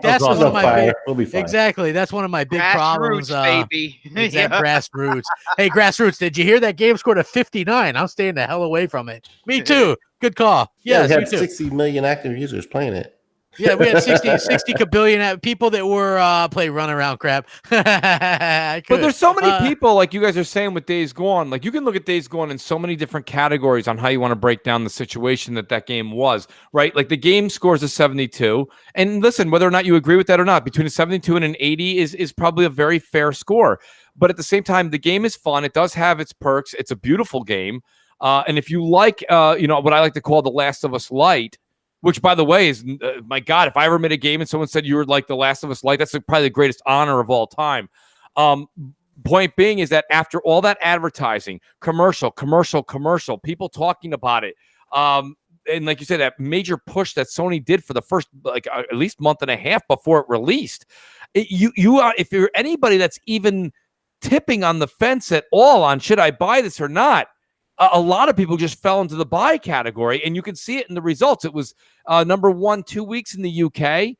That's one of my big, we'll be fine. Exactly. That's one of my big problems. Baby. Grassroots. Hey, Grassroots, did you hear that game scored a 59? I'm staying the hell away from it. Me too. Good call. Yeah, we had 60 million active users playing it. Yeah, we had 60 kabillion people that were play run around crap. But there's so many people, like you guys are saying with Days Gone. Like you can look at Days Gone in so many different categories on how you want to break down the situation that game was, right? Like the game scores a 72. And listen, whether or not you agree with that or not, between a 72 and an 80 is probably a very fair score. But at the same time, the game is fun. It does have its perks. It's a beautiful game. And if you like, what I like to call The Last of Us Light, which, by the way, is, my God, if I ever made a game and someone said you were like The Last of Us Light, that's probably the greatest honor of all time. Point being is that after all that advertising, commercial, people talking about it, and like you said, that major push that Sony did for the first, at least month and a half before it released, you are, if you're anybody that's even tipping on the fence at all on should I buy this or not, a lot of people just fell into the buy category, and you can see it in the results. It was number 1 2 weeks in the UK.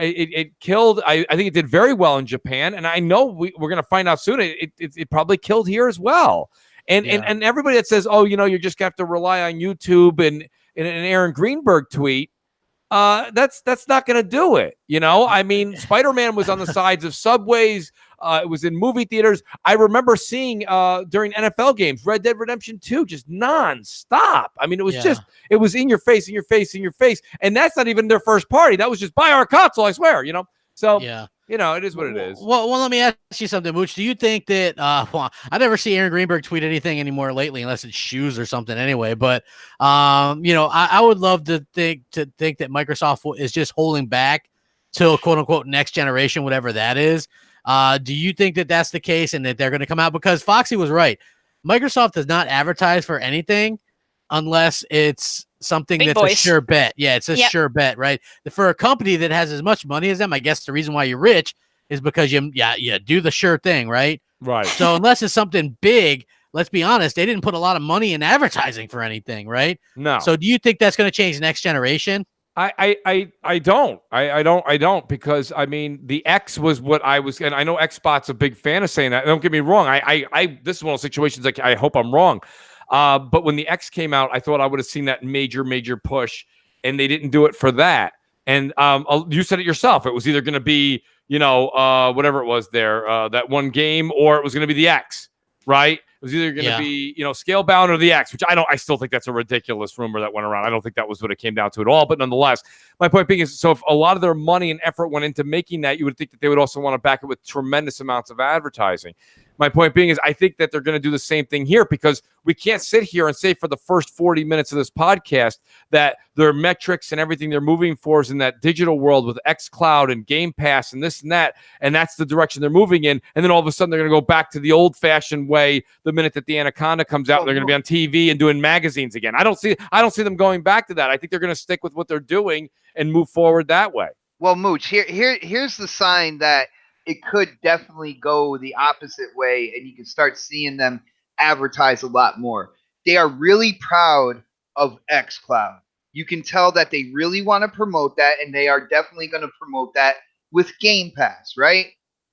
It killed. I think it did very well in Japan, and I know we're going to find out soon. It probably killed here as well. And everybody that says, you just have to rely on YouTube and an Aaron Greenberg tweet, that's not going to do it. I mean, Spider-Man was on the sides of subways. It was in movie theaters. I remember seeing during NFL games, Red Dead Redemption 2, just nonstop. I mean, it was it was in your face. And that's not even their first party. That was just buy our console, I swear, So, it is what it is. Well, let me ask you something, Mooch. Do you think that, I never see Aaron Greenberg tweet anything anymore lately, unless it's shoes or something anyway. But, I would love to think that Microsoft is just holding back till quote unquote next generation, whatever that is. Do you think that that's the case and that they're going to come out? Because Foxy was right. Microsoft does not advertise for anything unless it's something that's a sure bet. Yeah, it's a sure bet, right? For a company that has as much money as them, I guess the reason why you're rich is because you do the sure thing, right? Right. So unless it's something big, let's be honest, they didn't put a lot of money in advertising for anything, right? No. So do you think that's going to change next generation? I don't, because I mean the X was what I was, and I know Xbot's a big fan of saying that. Don't get me wrong. This is one of those situations like I hope I'm wrong. But when the X came out, I thought I would have seen that major push, and they didn't do it for that. And you said it yourself. It was either going to be whatever it was there, that one game, or it was going to be the X, right? It was either going to be, Scalebound or the X, which I still think that's a ridiculous rumor that went around. I don't think that was what it came down to at all. But nonetheless, my point being is, so if a lot of their money and effort went into making that, you would think that they would also want to back it with tremendous amounts of advertising. My point being is I think that they're going to do the same thing here, because we can't sit here and say for the first 40 minutes of this podcast that their metrics and everything they're moving for is in that digital world with xCloud and Game Pass and this and that, and that's the direction they're moving in. And then all of a sudden they're going to go back to the old-fashioned way the minute that the Anaconda comes out, and they're going to be on TV and doing magazines again. I don't see them going back to that. I think they're going to stick with what they're doing and move forward that way. Well, Mooch, here's the sign that it could definitely go the opposite way, and you can start seeing them advertise a lot more. They are really proud of xCloud. You can tell that they really want to promote that, and they are definitely going to promote that with Game Pass, right?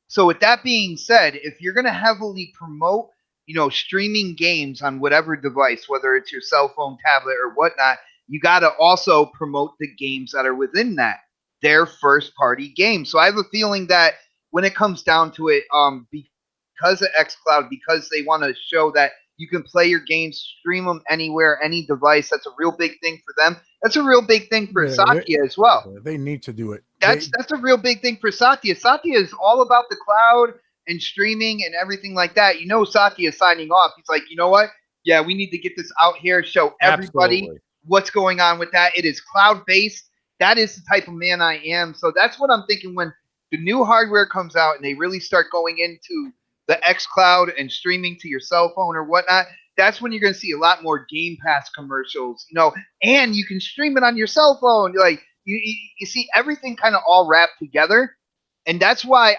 So with that being said, if you're going to heavily promote, streaming games on whatever device, whether it's your cell phone, tablet, or whatnot, you got to also promote the games that are within that, their first-party games. So I have a feeling that when it comes down to it, because of xCloud, because they want to show that you can play your games, stream them anywhere, any device. That's a real big thing for them. That's a real big thing for Satya as well. They need to do it. That's a real big thing for Satya. Satya is all about the cloud and streaming and everything like that. You know, Satya is signing off. He's like, you know what? Yeah, we need to get this out here, show everybody what's going on with that. It is cloud-based. That is the type of man I am. So that's what I'm thinking when the new hardware comes out and they really start going into the xCloud and streaming to your cell phone or whatnot. That's when you're going to see a lot more Game Pass commercials, you know, and you can stream it on your cell phone. Like you see everything kind of all wrapped together. And that's why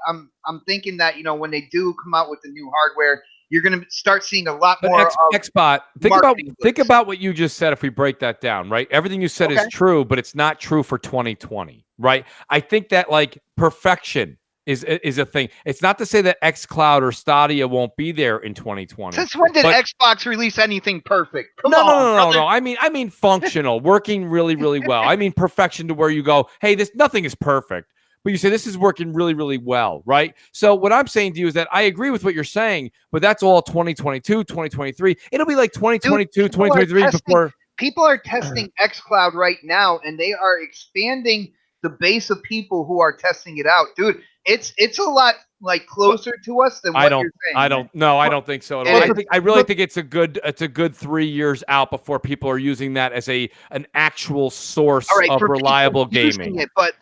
I'm thinking that, you know, when they do come out with the new hardware, you're going to start seeing a lot more XBot. Think about what you just said. If we break that down, right? Everything you said is true, but it's not true for 2020, right? I think that like perfection is a thing. It's not to say that xCloud or Stadia won't be there in 2020. Since when did Xbox release anything perfect? No. I mean functional, working really, really well. I mean perfection to where you go, hey, nothing is perfect. But you say this is working really, really well, right? So what I'm saying to you is that I agree with what you're saying, but that's all 2022, 2023. It'll be like 2022, 2023 before. People are testing xCloud right now, and they are expanding the base of people who are testing it out. Dude, it's a lot like closer to us than what you're saying. I don't think so at all. I really think it's a good 3 years out before people are using that as an actual source of reliable gaming. But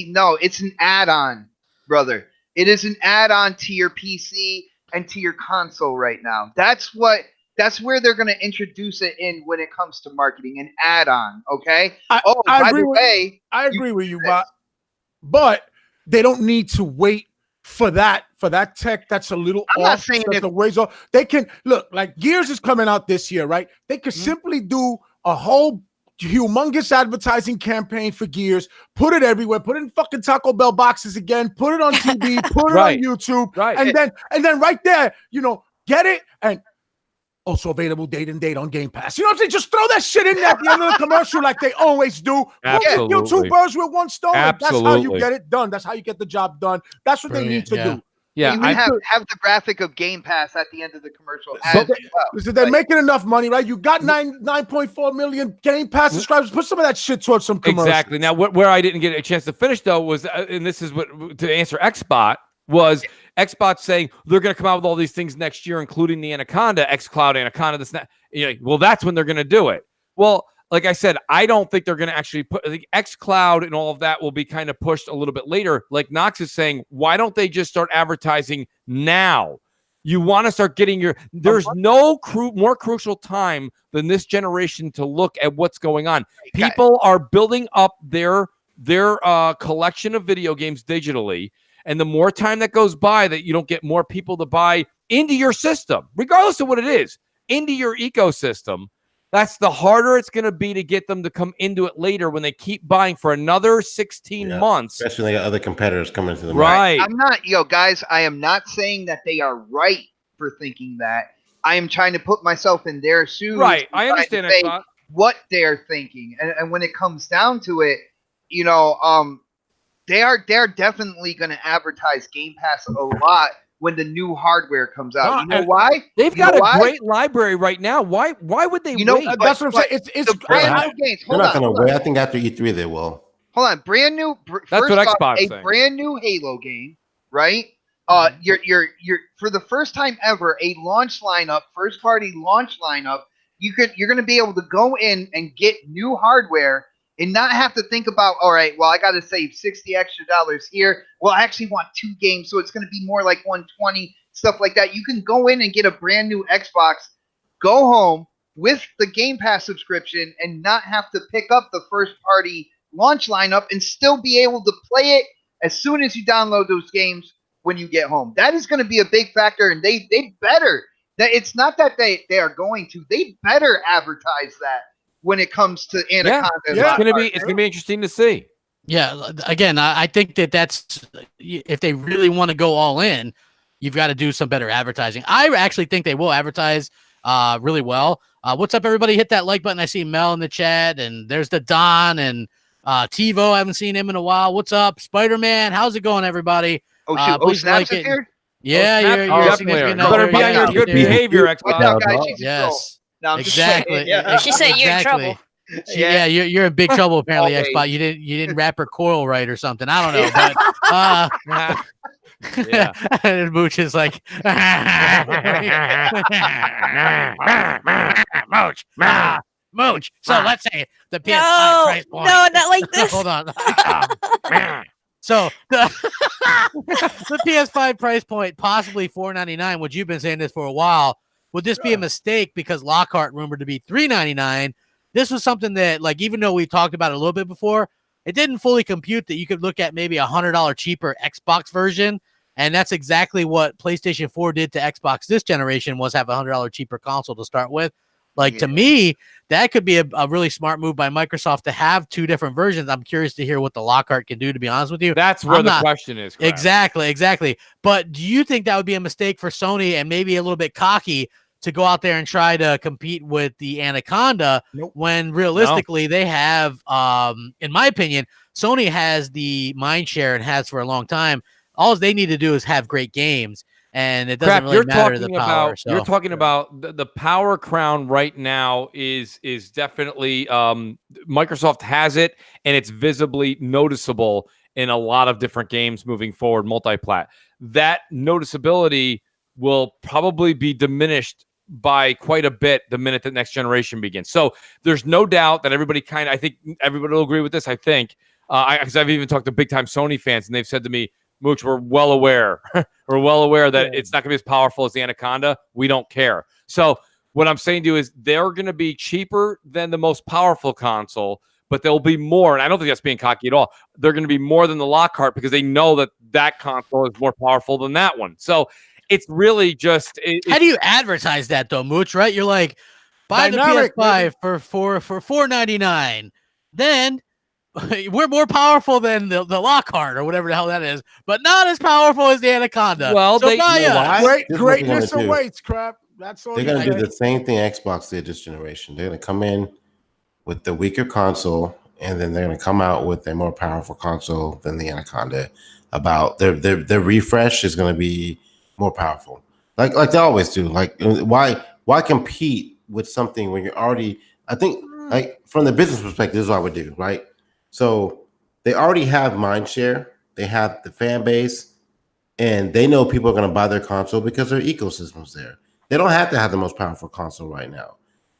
no, it's an add-on, brother. It is an add-on to your PC and to your console right now. That's where they're going to introduce it in when it comes to marketing, an add-on, okay? I agree with you, but they don't need to wait for that tech that's a little I'm not saying the ways off. They can look like Gears is coming out this year, right? They could simply do a whole humongous advertising campaign for Gears, put it everywhere, put it in fucking Taco Bell boxes again, put it on TV, put it on YouTube, and then right there, you know, get it and also available date and date on Game Pass. You know what I'm saying? Just throw that shit in there at the end of the commercial like they always do. Absolutely. Kill two birds with one stone. Absolutely. That's how you get it done. That's how you get the job done. That's what they need to do. Yeah, you have the graphic of Game Pass at the end of the commercial. So they're making enough money, right? You got 9.4 million Game Pass subscribers. Put some of that shit towards some commercials. Exactly. Now, where I didn't get a chance to finish though was, and this is what to answer XBot was XBot saying they're going to come out with all these things next year, including the Anaconda, xCloud Anaconda. Well, that's when they're going to do it. Well, like I said, I don't think they're going to actually put the xCloud and all of that will be kind of pushed a little bit later. Like Knox is saying, why don't they just start advertising now? You want to start getting there's no more crucial time than this generation to look at what's going on. People are building up their collection of video games digitally. And the more time that goes by that you don't get more people to buy into your system, regardless of what it is, into your ecosystem, that's the harder it's going to be to get them to come into it later when they keep buying for another 16 months. Especially when they got other competitors coming into the market. Right. I am not saying that they are right for thinking that. I am trying to put myself in their shoes. Right. I understand what they're thinking. And when it comes down to it, you know, they're definitely going to advertise Game Pass a lot when the new hardware comes out. You know why? They've got a great library right now. Why would they wait? That's what I'm saying. It's brand new games. They're not going to wait. I think after E3 they will. Hold on. Brand new. That's what Xbox is saying. Brand new Halo game, right? You're for the first time ever, a launch lineup, first party launch lineup. You're going to be able to go in and get new hardware and not have to think about, all right, well, I got to save $60 extra here. Well, I actually want 2 games, so it's going to be more like 120, stuff like that. You can go in and get a brand new Xbox, go home with the Game Pass subscription, and not have to pick up the first-party launch lineup and still be able to play it as soon as you download those games when you get home. That is going to be a big factor, and they better. It's not that they are going to. They better advertise that when it comes to Anaconda. It's gonna be interesting to see. Yeah, again, I think that's if they really want to go all in, you've got to do some better advertising. I actually think they will advertise really well. What's up, everybody? Hit that like button. I see Mel in the chat, and there's the Don and TiVo. I haven't seen him in a while. What's up, Spider-Man? How's it going, everybody? Oh shoot! Please Snaps like is it. here. Yeah, Snaps you're definitely significant are. You better be on your good behavior, Watch Xbox. out, guys. She's a girl. Yes, No, I'm just exactly. playing. Yeah. She said you're in trouble. Yeah, you're in big trouble apparently, Always. Xbox. You didn't wrap her coil right or something. I don't know, but Yeah. and Mooch is like Mooch. So let's say the PS5 No, price point. no, not like this. Hold on. So the PS5 price point, possibly $499, which you've been saying this for a while. Would this be a mistake because Lockhart rumored to be $399? This was something that, like, even though we talked about it a little bit before, it didn't fully compute that you could look at maybe $100 cheaper Xbox version. And that's exactly what PlayStation 4 did to Xbox this generation, was have a $100 cheaper console to start with. Like, to me, that could be a really smart move by Microsoft to have two different versions. I'm curious to hear what the Lockhart can do, to be honest with you. That's where the question is. Crap. Exactly. But do you think that would be a mistake for Sony and maybe a little bit cocky to go out there and try to compete with the Anaconda when realistically they have, in my opinion, Sony has the mind share and has for a long time. All they need to do is have great games. And it doesn't really matter the power. You're talking about the power crown right now is definitely Microsoft has it, and it's visibly noticeable in a lot of different games moving forward, multi-plat. That noticeability will probably be diminished by quite a bit the minute the next generation begins. So there's no doubt that I think everybody will agree with this. I think because I've even talked to big time Sony fans, and they've said to me, Mooch, we're well aware. We're well aware that it's not going to be as powerful as the Anaconda. We don't care. So what I'm saying to you is they're going to be cheaper than the most powerful console, but there'll be more. And I don't think that's being cocky at all. They're going to be more than the Lockhart because they know that console is more powerful than that one. So it's really just. How do you advertise that though, Mooch? Right? You're like, buy the PS5 for $499. Then we're more powerful than the Lockhart or whatever the hell that is, but not as powerful as the Anaconda. Well, so greatness awaits, crap. That's all. They're going to do the same thing Xbox did this generation. They're going to come in with the weaker console, and then they're going to come out with a more powerful console than the Anaconda. About their refresh is going to be more powerful, like they always do. Like, why compete with something when you're already? I think, like, from the business perspective, this is what I would do, right? So they already have mind share. They have the fan base, and they know people are going to buy their console because their ecosystem's there. They don't have to have the most powerful console right now.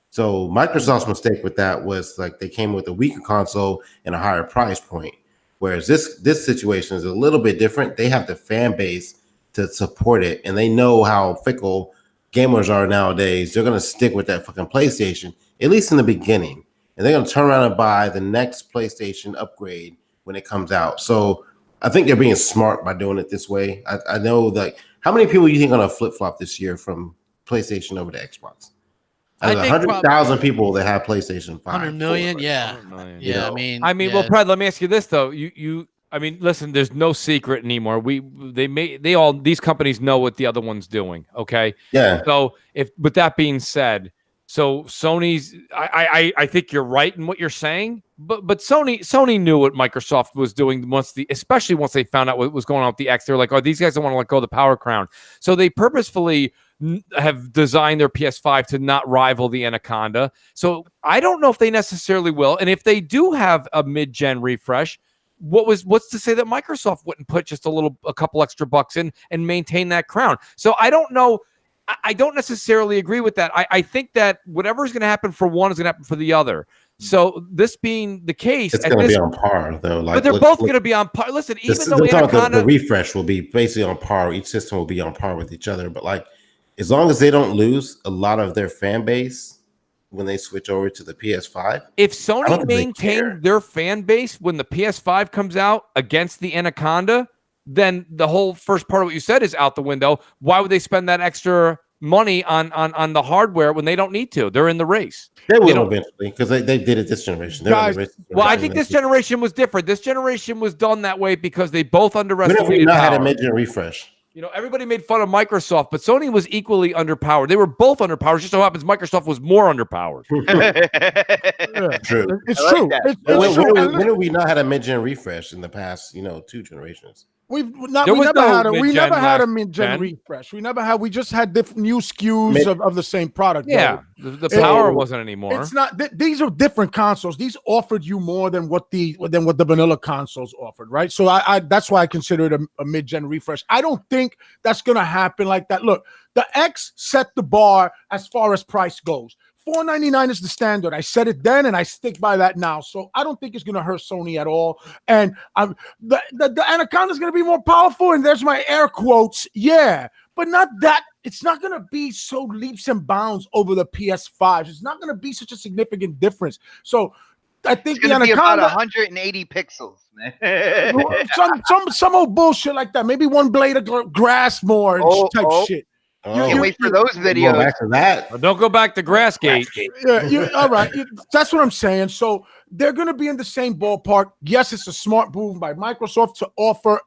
So Microsoft's mistake with that was, like, they came with a weaker console and a higher price point. Whereas this situation is a little bit different. They have the fan base to support it, and they know how fickle gamers are nowadays. They're going to stick with that fucking PlayStation, at least in the beginning. And they're going to turn around and buy the next PlayStation upgrade when it comes out. So I think they're being smart by doing it this way. I know, like, how many people do you think are going to flip-flop this year from PlayStation over to Xbox? There's 100,000 people that have PlayStation 5. 100 million, yeah. Yeah, I mean, well, Pred, let me ask you this, though. I mean, listen, there's no secret anymore. These companies know what the other one's doing, okay? Yeah. So with that being said, so Sony's, I think you're right in what you're saying, but Sony knew what Microsoft was doing especially once they found out what was going on with the X. They're like, oh, these guys don't want to let go of the power crown. So they purposefully have designed their PS5 to not rival the Anaconda. So I don't know if they necessarily will. And if they do have a mid-gen refresh, what's to say that Microsoft wouldn't put just a couple extra bucks in and maintain that crown? So I don't know. I don't necessarily agree with that. I think that whatever is going to happen for one is going to happen for the other. So this being the case, it's going to be on par, though. But they're both going to be on par. Listen, even though the refresh will be basically on par, each system will be on par with each other. But, like, as long as they don't lose a lot of their fan base when they switch over to the PS5, if Sony maintained their fan base when the PS5 comes out against the Anaconda, then the whole first part of what you said is out the window. Why would they spend that extra money on the hardware when they don't need to? They're in the race. They will eventually, because they did it this generation. I think this generation was different. This generation was done that way because they both underestimated When have we not had a mid-gen refresh? You know, everybody made fun of Microsoft, but Sony was equally underpowered. They were both underpowered. It just so happens Microsoft was more underpowered. True. It's true. When have we not had a mid-gen refresh in the past, 2 generations? We never had a mid-gen refresh. We just had different new SKUs of the same product. Yeah, the power wasn't anymore. It's not. These are different consoles. These offered you more than what the vanilla consoles offered, right? So I that's why I consider it a mid-gen refresh. I don't think that's gonna happen like that. Look, the X set the bar as far as price goes. $499 is the standard. I said it then, and I stick by that now. So I don't think it's going to hurt Sony at all. And the Anaconda is going to be more powerful. And there's my air quotes, yeah, but not that. It's not going to be so leaps and bounds over the PS5. It's not going to be such a significant difference. So I think it's going to be about 180 pixels, man. some old bullshit like that. Maybe one blade of grass more type shit. Can't wait for those videos. Back to that. Well, don't go back to Grassgate. Yeah, all right. That's what I'm saying. So they're going to be in the same ballpark. Yes, it's a smart move by Microsoft to offer,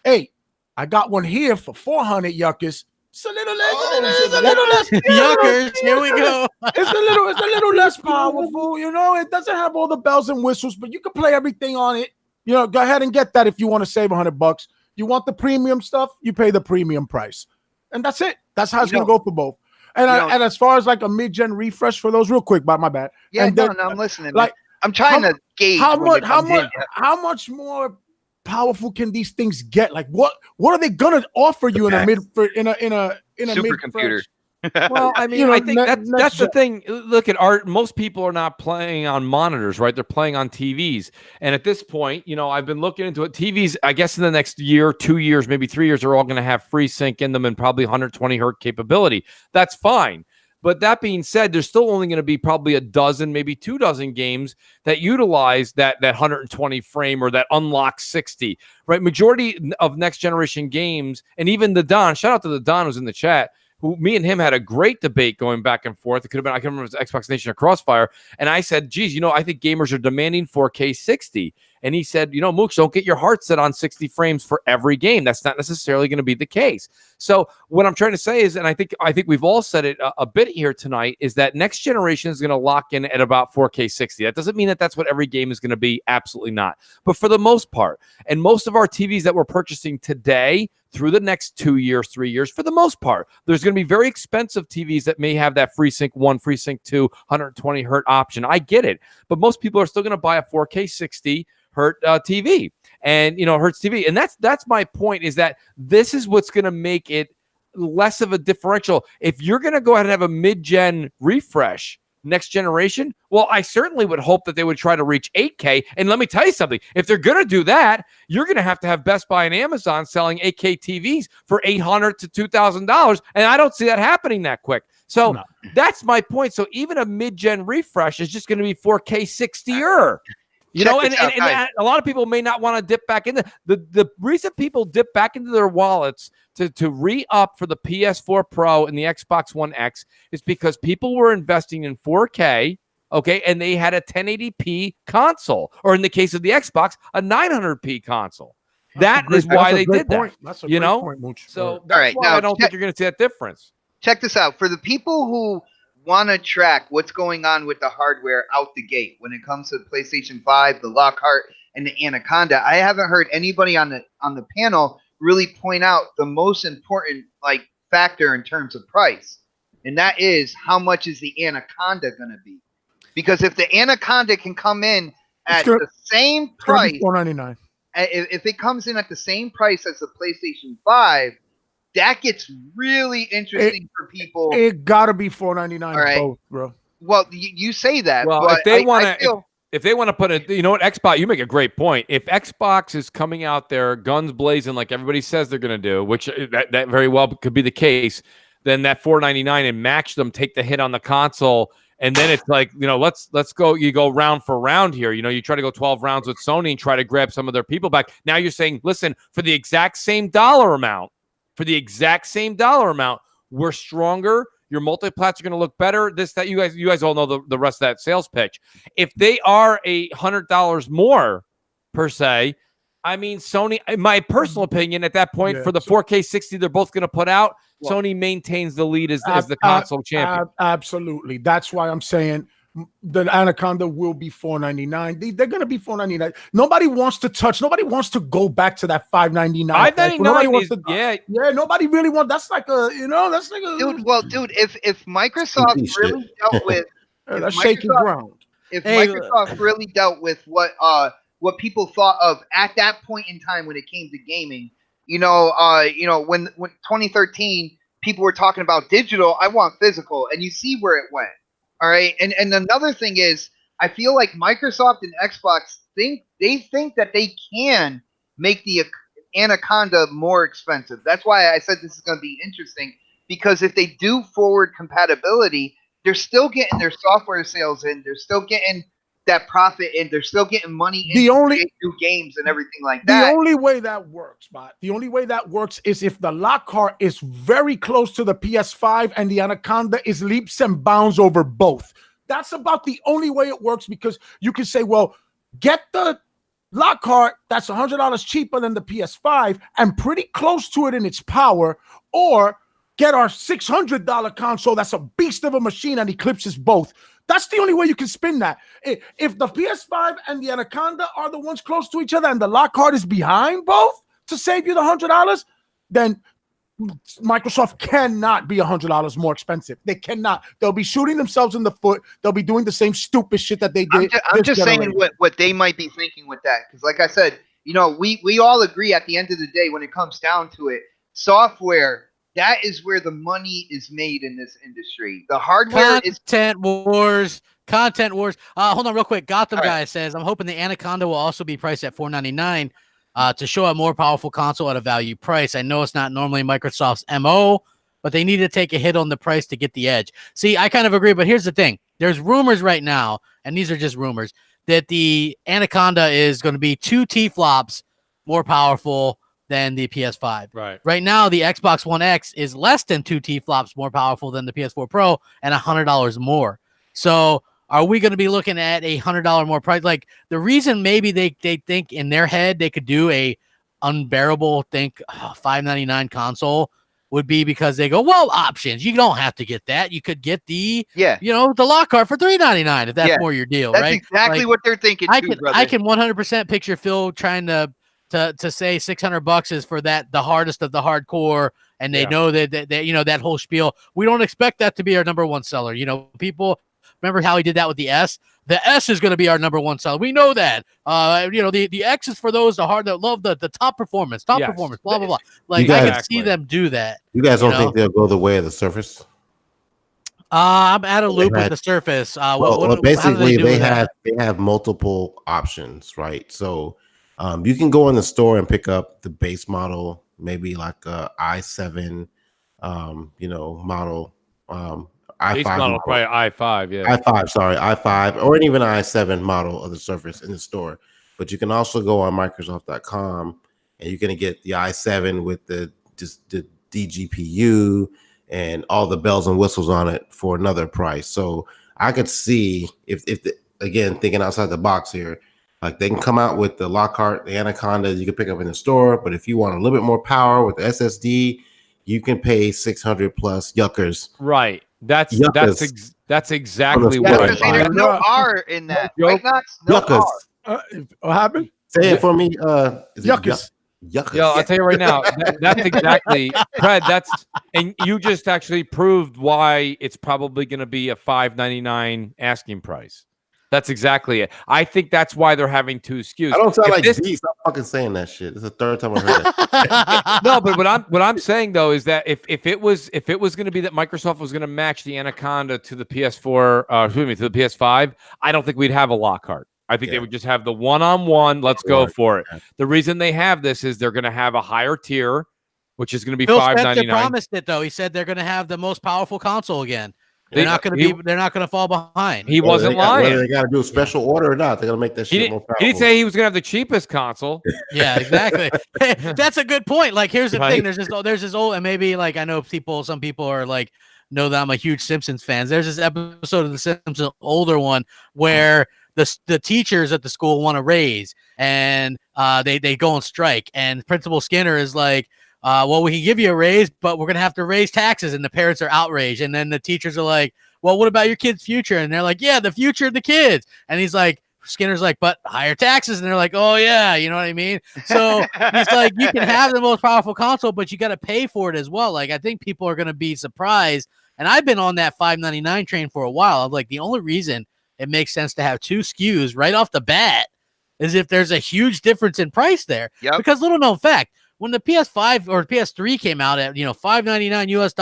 hey, I got one here for 400 yuckers. It's a little less yuckers. Here we go. It's a little less powerful. You know, it doesn't have all the bells and whistles, but you can play everything on it. You know, go ahead and get that if you want to save $100. You want the premium stuff, you pay the premium price. And that's it. That's how it's going to go for both. And and as far as like a mid-gen refresh for those, real quick, my bad. Yeah, and no, I'm listening. Like, I'm trying to gauge how much more powerful can these things get? Like, what are they going to offer you in a supercomputer? Well, I mean, I think that's the thing. Look at art. Most people are not playing on monitors, right? They're playing on TVs. And at this point, you know, I've been looking into it. TVs, I guess in the next year, 2 years, maybe 3 years, are all going to have FreeSync in them and probably 120 hertz capability. That's fine. But that being said, there's still only going to be probably a dozen, maybe 2 dozen games that utilize that 120 frame or that unlock 60, right? Majority of next generation games, and even the Don, shout out to the Don who's in the chat, who me and him had a great debate going back and forth. It could have been, I can remember it was Xbox Nation or Crossfire. And I said, geez, you know, I think gamers are demanding 4K 60. And he said, you know, Mooch, don't get your heart set on 60 frames for every game. That's not necessarily going to be the case. So what I'm trying to say is, and I think we've all said it a bit here tonight, is that next generation is going to lock in at about 4K 60. That doesn't mean that that's what every game is going to be. Absolutely not. But for the most part, and most of our TVs that we're purchasing today through the next 2 years, 3 years, for the most part, there's going to be very expensive TVs that may have that FreeSync 1, FreeSync 2, 120 hertz option. I get it. But most people are still going to buy a 4K 60 hertz TV and, you know, hertz TV. And that's my point, is that this is what's going to make it less of a differential. If you're going to go ahead and have a mid-gen refresh next generation, well, I certainly would hope that they would try to reach 8K. And let me tell you something, if they're going to do that, you're going to have Best Buy and Amazon selling 8K TVs for $800 to $2,000. And I don't see that happening that quick. So that's my point. So even a mid-gen refresh is just going to be 4K 60-er. You know, and a lot of people may not want to dip back into the reason people dip back into their wallets to re-up for the PS4 Pro and the Xbox One X is because people were investing in 4K, okay, and they had a 1080p console, or in the case of the Xbox, a 900p console. That is why they did that. That's a great point. So that's why I don't think you're going to see that difference. Check this out. For the people who want to track what's going on with the hardware out the gate when it comes to the PlayStation 5, the Lockhart, and the Anaconda, I haven't heard anybody on the panel really point out the most important factor in terms of price, and that is how much is the Anaconda going to be? Because if the Anaconda can come in at the same price, $499. If it comes in at the same price as the PlayStation 5, that gets really interesting for people. It gotta be $499 both, bro. Well, you say that. Well, but if they want to put it, you know what, Xbox, you make a great point. If Xbox is coming out there guns blazing like everybody says they're going to do, which that very well could be the case, then that $499 and match them, take the hit on the console. And then it's like, you know, let's go. You go round for round here. You know, you try to go 12 rounds with Sony and try to grab some of their people back. Now you're saying, listen, for the exact same dollar amount, we're stronger. Your multiplats are going to look better. This, that, you guys all know the rest of that sales pitch. If they are $100 more per se, I mean, Sony, in my personal opinion, at that point, for the 4K 60 they're both going to put out, Sony maintains the lead as the console champion. Absolutely. That's why I'm saying the Anaconda will be $499. They're going to be $499. Nobody wants to touch. Nobody wants to go back to that $599. Nobody wants to. Yeah. Nobody really wants. That's like a. That's like a. Dude, well, dude, if Microsoft really dealt with, that's shaky ground. If Microsoft really dealt with what people thought of at that point in time when it came to gaming, when 2013 people were talking about digital, I want physical, and you see where it went. All right, and another thing is, I feel like Microsoft and Xbox think that they can make the Anaconda more expensive. That's why I said this is going to be interesting, because if they do forward compatibility, they're still getting their software sales in, they're still getting that profit in, they're still getting money in new games and everything like that. The only way that works, is if the Lockhart is very close to the PS5 and the Anaconda is leaps and bounds over both. That's about the only way it works, because you can say, well, get the Lockhart that's $100 cheaper than the PS5 and pretty close to it in its power, or get our $600 console that's a beast of a machine and eclipses both. That's the only way you can spin that. If the PS5 and the Anaconda are the ones close to each other and the Lockhart is behind both to save you the $100, then Microsoft cannot be $100 more expensive. They cannot. They'll be shooting themselves in the foot. They'll be doing the same stupid shit that they did. I'm just saying what they might be thinking with that. Because like I said, we all agree at the end of the day, when it comes down to it, software, that is where the money is made in this industry. The hardware Content wars. Hold on real quick. Gotham Guy says, I'm hoping the Anaconda will also be priced at $499 to show a more powerful console at a value price. I know it's not normally Microsoft's MO, but they need to take a hit on the price to get the edge. See, I kind of agree, but here's the thing. There's rumors right now, and these are just rumors, that the Anaconda is going to be 2 T-flops more powerful than the PS5. Right now, the Xbox One X is less than 2 T-flops more powerful than the PS4 Pro and $100 more. So are we going to be looking at a $100 more price? Like, the reason maybe they think in their head they could do a unbearable $599 console would be because they go, well, options. You don't have to get that. You could get the the Lockhart for $399 if that's more your deal, that's right? Exactly what they're thinking. I can 100% picture Phil trying to say $600 is for the hardest of the hardcore, and they know that that whole spiel. We don't expect that to be our number one seller. People remember how he did that with the S. The S is going to be our number one seller. We know that. The X is for those that love the top performance, blah blah blah. Like, I can see them do that. You guys don't think they'll go the way of the Surface? I'm out of loop with the Surface. Basically, they have multiple options, right? So. You can go in the store and pick up the base model, maybe like a i7, model, i5 base model, probably i5, i5, or even an i7 model of the Surface in the store. But you can also go on Microsoft.com and you're going to get the i7 with the DGPU and all the bells and whistles on it for another price. So I could see again, thinking outside the box here. Like, they can come out with the Lockhart, the Anaconda you can pick up in the store, but if you want a little bit more power with the SSD, you can pay 600 plus yuckers. Right. That's exactly what there's no R in that. Right? No yuckers. What happened? Say it for me. Yuckers. Yuckers. Yo, I'll tell you right now. That's exactly, Fred. And you just actually proved why it's probably going to be a $599 asking price. That's exactly it. I think that's why they're having 2 SKUs. I don't sound like D. Stop fucking saying that shit. It's the 3rd time I heard it. No, but what I'm saying though is that if it was going to be that Microsoft was going to match the Anaconda to the PS4, to the PS5, I don't think we'd have a Lockhart. I think they would just have the one-on-one. Let's go for it. The reason they have this is they're going to have a higher tier, which is going to be $599. Spencer promised it though. He said they're going to have the most powerful console again. They're not going to fall behind. He wasn't lying. Whether they got to do a special order or not, they're going to make that shit more powerful. He didn't say he was going to have the cheapest console. Yeah, exactly. That's a good point. Like, here's the thing. There's this old, and maybe like I know some people are like know that I'm a huge Simpsons fan. There's this episode of the Simpsons, older one, where the teachers at the school want to raise, and they go on strike, and Principal Skinner is like, well, we can give you a raise, but we're going to have to raise taxes. And the parents are outraged. And then the teachers are like, well, what about your kid's future? And they're like, yeah, the future of the kids. And he's like, Skinner's like, but higher taxes. And they're like, oh yeah, you know what I mean? So he's like, you can have the most powerful console, but you got to pay for it as well. Like, I think people are going to be surprised. And I've been on that $599 train for a while. I'm like, the only reason it makes sense to have 2 SKUs right off the bat is if there's a huge difference in price there. Because little known fact, when the PS5 or PS3 came out at, $599 US,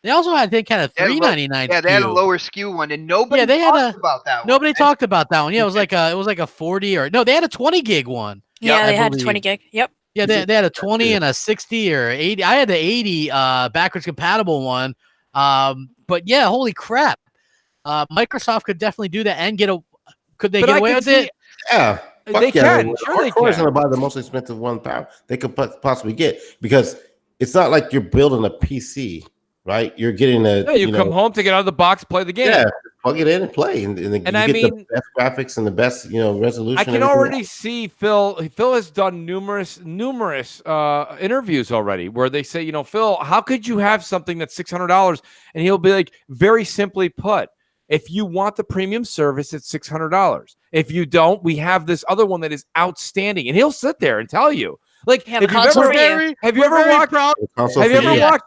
they also had, I think, kind of $399. Yeah, they had a lower SKU one, and nobody talked about that one. Nobody talked about that one. Yeah, it was like a 40 or no, they had a 20 gig one. Yeah, they had a 20 gig. Yep. Yeah, they had a 20 and a 60 or 80. I had the 80 backwards compatible one. But yeah, holy crap. Microsoft could definitely do that and could they get away with it? Yeah. They can. Sure, they can. Going to buy the most expensive one power they could possibly get, because it's not like you're building a PC, right? You're getting you come home to get out of the box, play the game. Yeah, plug it in and play, and you get the best graphics and the best resolution. I can already see Phil. Phil has done numerous interviews already where they say, Phil, how could you have something that's $600? And he'll be like, very simply put, if you want the premium service, it's $600. If you don't, we have this other one that is outstanding. And he'll sit there and tell you. Like, have you ever watched,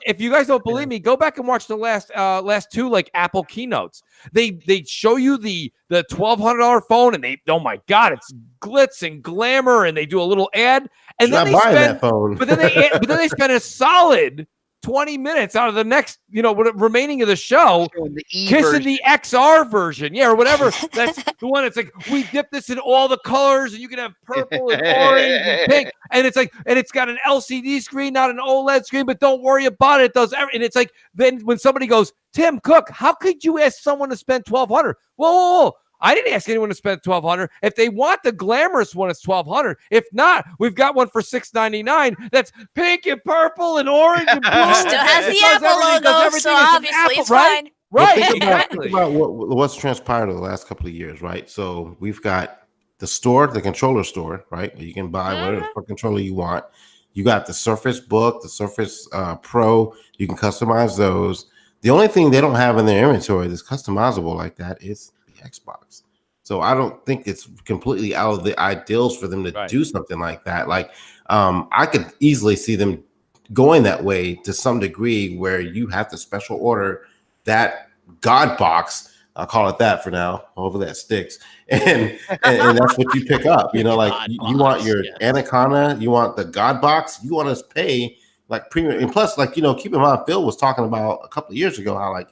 if you guys don't believe me, go back and watch the last 2 like Apple keynotes. They show you the $1,200 phone, and oh my God, it's glitz and glamour, and they do a little ad, and then that phone. but then they spend a solid 20 minutes out of the next, remaining of the show, kissing the XR version, or whatever. That's the one. It's like, we dip this in all the colors, and you can have purple and orange and pink, and it's like, and it's got an LCD screen, not an OLED screen. But don't worry about it; it does everything. And it's like, then when somebody goes, Tim Cook, how could you ask someone to spend $1,200? Whoa. I didn't ask anyone to spend $1,200. If they want the glamorous one, it's $1,200. If not, we've got one for $699. That's pink and purple and orange and blue. Still has the Apple logo, so obviously it's fine. Right. Think about what's transpired over the last couple of years, right? So we've got the store, the controller store, right? Where you can buy whatever controller you want. You got the Surface Book, the Surface Pro. You can customize those. The only thing they don't have in their inventory that's customizable like that is Xbox. So I don't think it's completely out of the ideals for them to do something like that. Like, I could easily see them going that way to some degree, where you have to special order that God box. I'll call it that for now. Hopefully that sticks. And that's what you pick up. You want your Anaconda, you want the God box, you want us to pay like premium. And plus, like, keep in mind, Phil was talking about a couple of years ago how like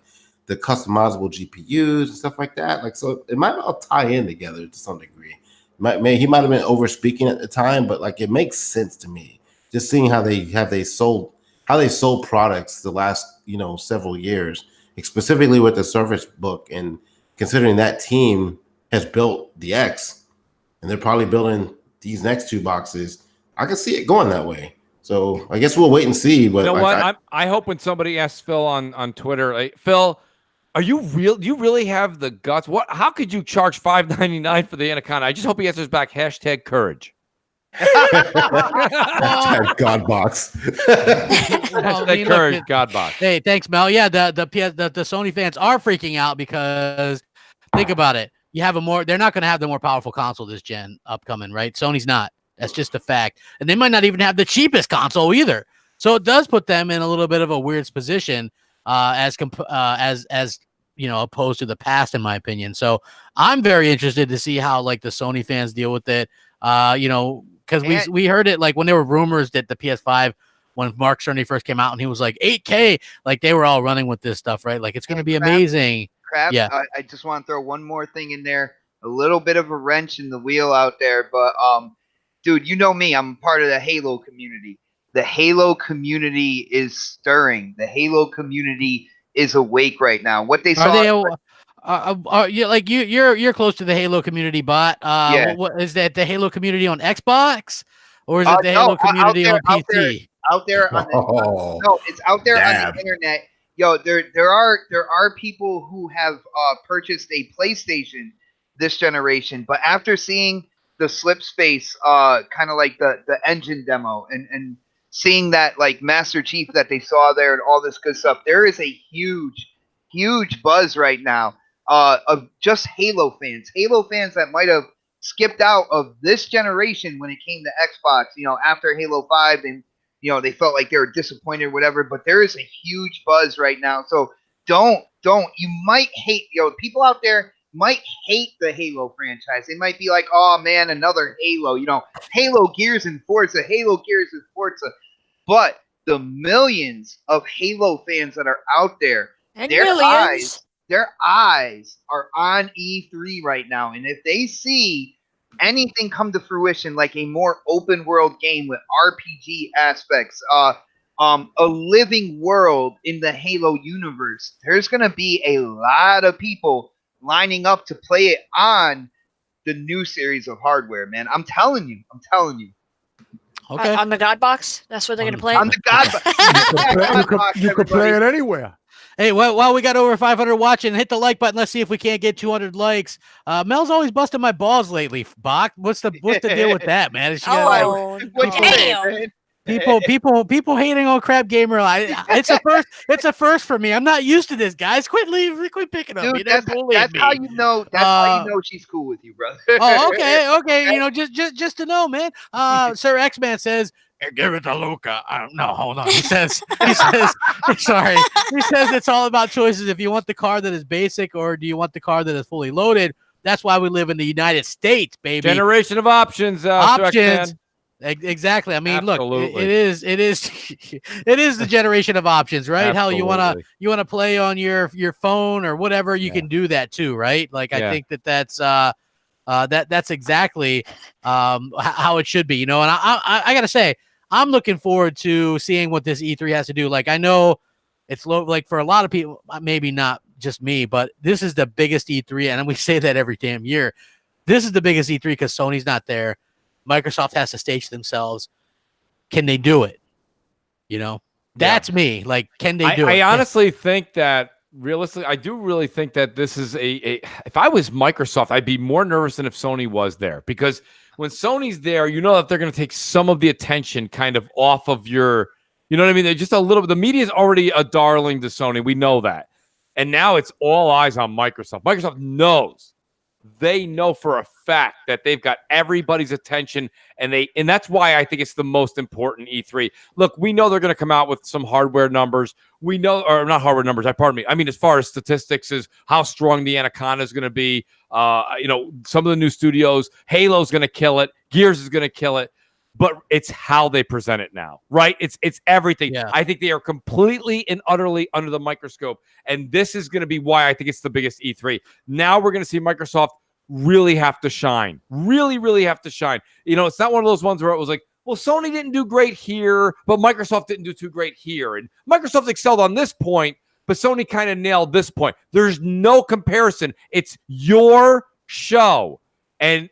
the customizable GPUs and stuff like that. Like, so it might all tie in together to some degree. He might have been over speaking at the time, but like, it makes sense to me just seeing how they sold products the last, several years, specifically with the Surface Book, and considering that team has built the X and they're probably building these next 2 boxes, I can see it going that way. So I guess we'll wait and see. But I hope when somebody asks Phil on Twitter, like, Phil, do you really have the guts? How could you charge $599 for the Anaconda? I just hope he answers back #courage. God box. Courage, God box. Hey, thanks, Mel. Yeah, the Sony fans are freaking out because think about it. They're not going to have the more powerful console this gen upcoming, right? Sony's not. That's just a fact. And they might not even have the cheapest console either. So it does put them in a little bit of a weird position as opposed to the past, in my opinion. So I'm very interested to see how like the Sony fans deal with it. Because we heard it like when there were rumors that the PS5, when Mark Cerny first came out and he was like 8K, like they were all running with this stuff, right? Like it's going to be amazing. Yeah. I just want to throw one more thing in there, a little bit of a wrench in the wheel out there, but dude, you know me, I'm part of the Halo community. The Halo community is stirring. The Halo community is awake right now. What they saw. You're close to the Halo community, bot. What is that? The Halo community on Xbox, or is it the Halo community on PC? Out there on no, it's out there on the internet. Yo, there are people who have purchased a PlayStation this generation, but after seeing the Slipspace, kind of like the engine demo, and seeing that like Master Chief that they saw there and all this good stuff, there is a huge huge buzz right now of just Halo fans that might have skipped out of this generation when it came to Xbox. After Halo 5, and they felt like they were disappointed or whatever. But there is a huge buzz right now. So don't. You might hate, people out there might hate the Halo franchise. They might be like, oh man, another Halo. Halo Gears and Forza, Halo Gears and Forza. But the millions of Halo fans that are out there, And their eyes are on E3 right now. And if they see anything come to fruition, like a more open world game with RPG aspects, a living world in the Halo universe, there's going to be a lot of people lining up to play it on the new series of hardware, man. I'm telling you. Okay. On the God box? That's what they're going to play? On the God box. You could play it anywhere. Hey, well, we got over 500 watching. Hit the like button. Let's see if we can't get 200 likes. Mel's always busting my balls lately, Bach. What's the deal with that, man? Is she people hating on Crap Gamer. It's a first for me. I'm not used to this, guys. Quit picking up. Dude, that's how you know. That's how you know she's cool with you, brother. Oh, okay. Just to know, man. Sir X-Man says, give it to Luca. No, hold on. He says, sorry. He says it's all about choices. If you want the car that is basic, or do you want the car that is fully loaded? That's why we live in the United States, baby. Generation of options. Options. Exactly. I mean, Absolutely. Look, it is the generation of options, right? Absolutely. How you wanna play on your phone or whatever, you can do that too, right? Like I think that's exactly how it should be, And I gotta say, I'm looking forward to seeing what this E3 has to do. Like I know it's low, like for a lot of people, maybe not just me, but this is the biggest E3, and we say that every damn year. This is the biggest E3 because Sony's not there. Microsoft has to stage themselves. Can they do it? That's me. Like, can they do it? I honestly think that realistically, I do really think that this is if I was Microsoft, I'd be more nervous than if Sony was there, because when Sony's there, that they're going to take some of the attention kind of off of your, you know what I mean? They're just a little bit, the media is already a darling to Sony. We know that. And now it's all eyes on Microsoft. Microsoft knows. They know for a fact that they've got everybody's attention, and that's why I think it's the most important E3. Look, we know they're going to come out with some hardware numbers. We know, or not hardware numbers. Pardon me. I mean, as far as statistics, is how strong the Anaconda is going to be. Some of the new studios, Halo's going to kill it. Gears is going to kill it. But it's how they present it now, right? It's everything. Yeah. I think they are completely and utterly under the microscope. And this is going to be why I think it's the biggest E3. Now we're going to see Microsoft really have to shine. Really, really have to shine. It's not one of those ones where it was like, well, Sony didn't do great here, but Microsoft didn't do too great here. And Microsoft excelled on this point, but Sony kind of nailed this point. There's no comparison. It's your show. And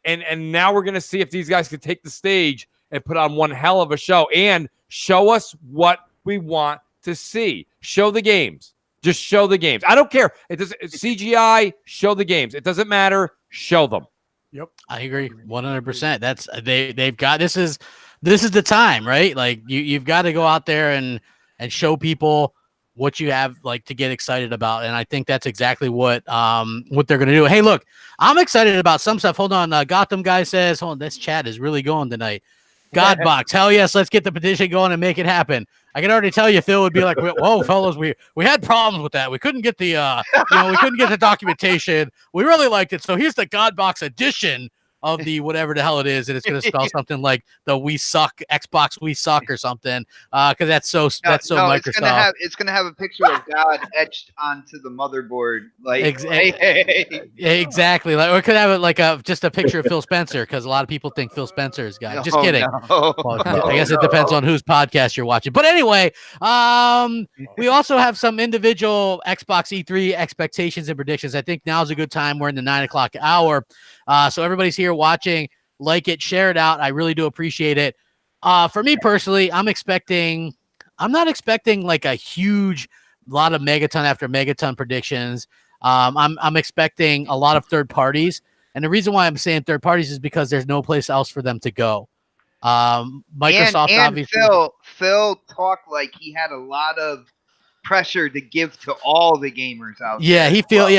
now we're going to see if these guys can take the stage and put on one hell of a show and show us what we want to see. Show the games. Just show the games. I don't care. It's CGI, show the games. It doesn't matter. Show them. Yep. I agree 100%. That's they've got this is the time, right? Like you've got to go out there and show people what you have like to get excited about. And I think that's exactly what they're going to do. Hey, look, I'm excited about some stuff. Hold on. Gotham guy says, hold on, this chat is really going tonight. God box. Hell yes. Let's get the petition going and make it happen. I can already tell you, Phil would be like, whoa, fellas, we had problems with that. We couldn't get the, we couldn't get the documentation. We really liked it. So here's the God box edition of the whatever the hell it is, and it's going to spell something like the "We Suck" Xbox "We Suck" or something, because that's so Microsoft. It's gonna have a picture of God etched onto the motherboard, like exactly. Like, or it could have it like just a picture of Phil Spencer, because a lot of people think Phil Spencer is God. Just kidding. No. Well, I guess it depends on whose podcast you're watching. But anyway, we also have some individual Xbox E3 expectations and predictions. I think now's a good time. We're in the 9 o'clock hour. So everybody's here watching, like it, share it out. I really do appreciate it. For me personally, I'm not expecting like a huge lot of megaton after megaton predictions. I'm expecting a lot of third parties. And the reason why I'm saying third parties is because there's no place else for them to go. Microsoft and obviously. Phil talked like he had a lot of pressure to give to all the gamers out there.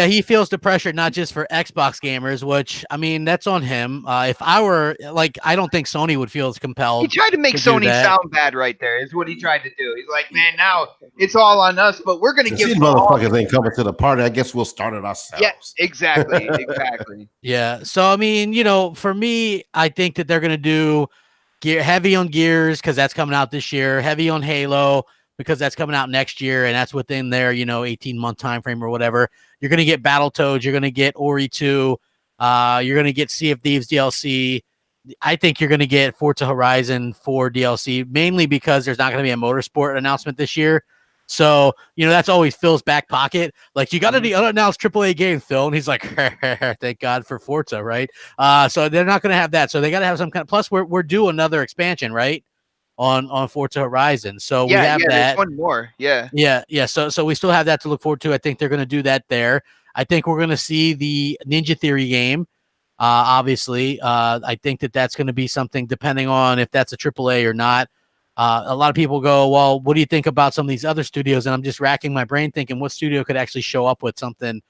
He feels the pressure not just for Xbox gamers, which I mean that's on him. If I were like, I don't think Sony would feel as compelled. He tried to make Sony sound bad right there. Is what he tried to do. He's like, man, now it's all on us, but we're gonna give these motherfuckers ain't coming to the party. I guess we'll start it ourselves. Yeah, exactly. Yeah. So I mean, for me, I think that they're gonna do heavy on Gears because that's coming out this year. Heavy on Halo because that's coming out next year, and that's within their 18-month time frame or whatever. You're gonna get Battletoads. You're gonna get Ori 2. You're gonna get Sea of Thieves DLC. I think you're gonna get Forza Horizon 4 DLC, mainly because there's not gonna be a motorsport announcement this year. So, that's always Phil's back pocket. Like, you got any unannounced AAA game, Phil? And he's like, thank God for Forza, right? So they're not going to have that. So they got to have some kind of, plus we're due another expansion, right? On Forza Horizon. So we have that. There's one more. Yeah. So we still have that to look forward to. I think they're going to do that there. I think we're going to see the Ninja Theory game. Obviously, I think that's going to be something depending on if that's a AAA or not. A lot of people go, well, what do you think about some of these other studios? And I'm just racking my brain thinking what studio could actually show up with something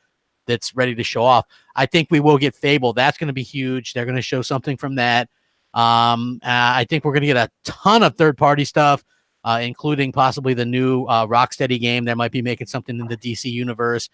that's ready to show off. I think we will get Fable. That's going to be huge. They're going to show something from that. I think we're going to get a ton of third-party stuff, including possibly the new Rocksteady game. They might be making something in the DC universe.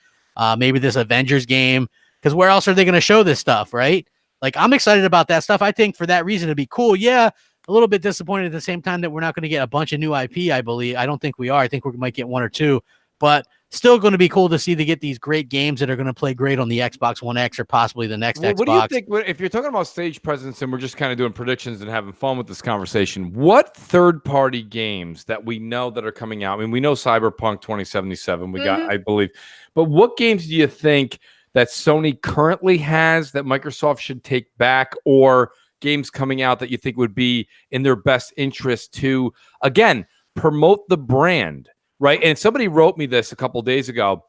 Maybe this Avengers game. Because where else are they going to show this stuff, right? Like, I'm excited about that stuff. I think for that reason it'd be cool. Yeah. A little bit disappointed at the same time that we're not going to get a bunch of new IP, I believe. I don't think we are. I think we might get one or two, but still going to be cool to see to get these great games that are going to play great on the Xbox One X or possibly the next Xbox. What do you think, if you're talking about stage presence and we're just kind of doing predictions and having fun with this conversation, what third-party games that we know that are coming out? I mean, we know Cyberpunk 2077 we got, I believe, but what games do you think that Sony currently has that Microsoft should take back, or games coming out that you think would be in their best interest to, again, promote the brand, right? And somebody wrote me this a couple of days ago,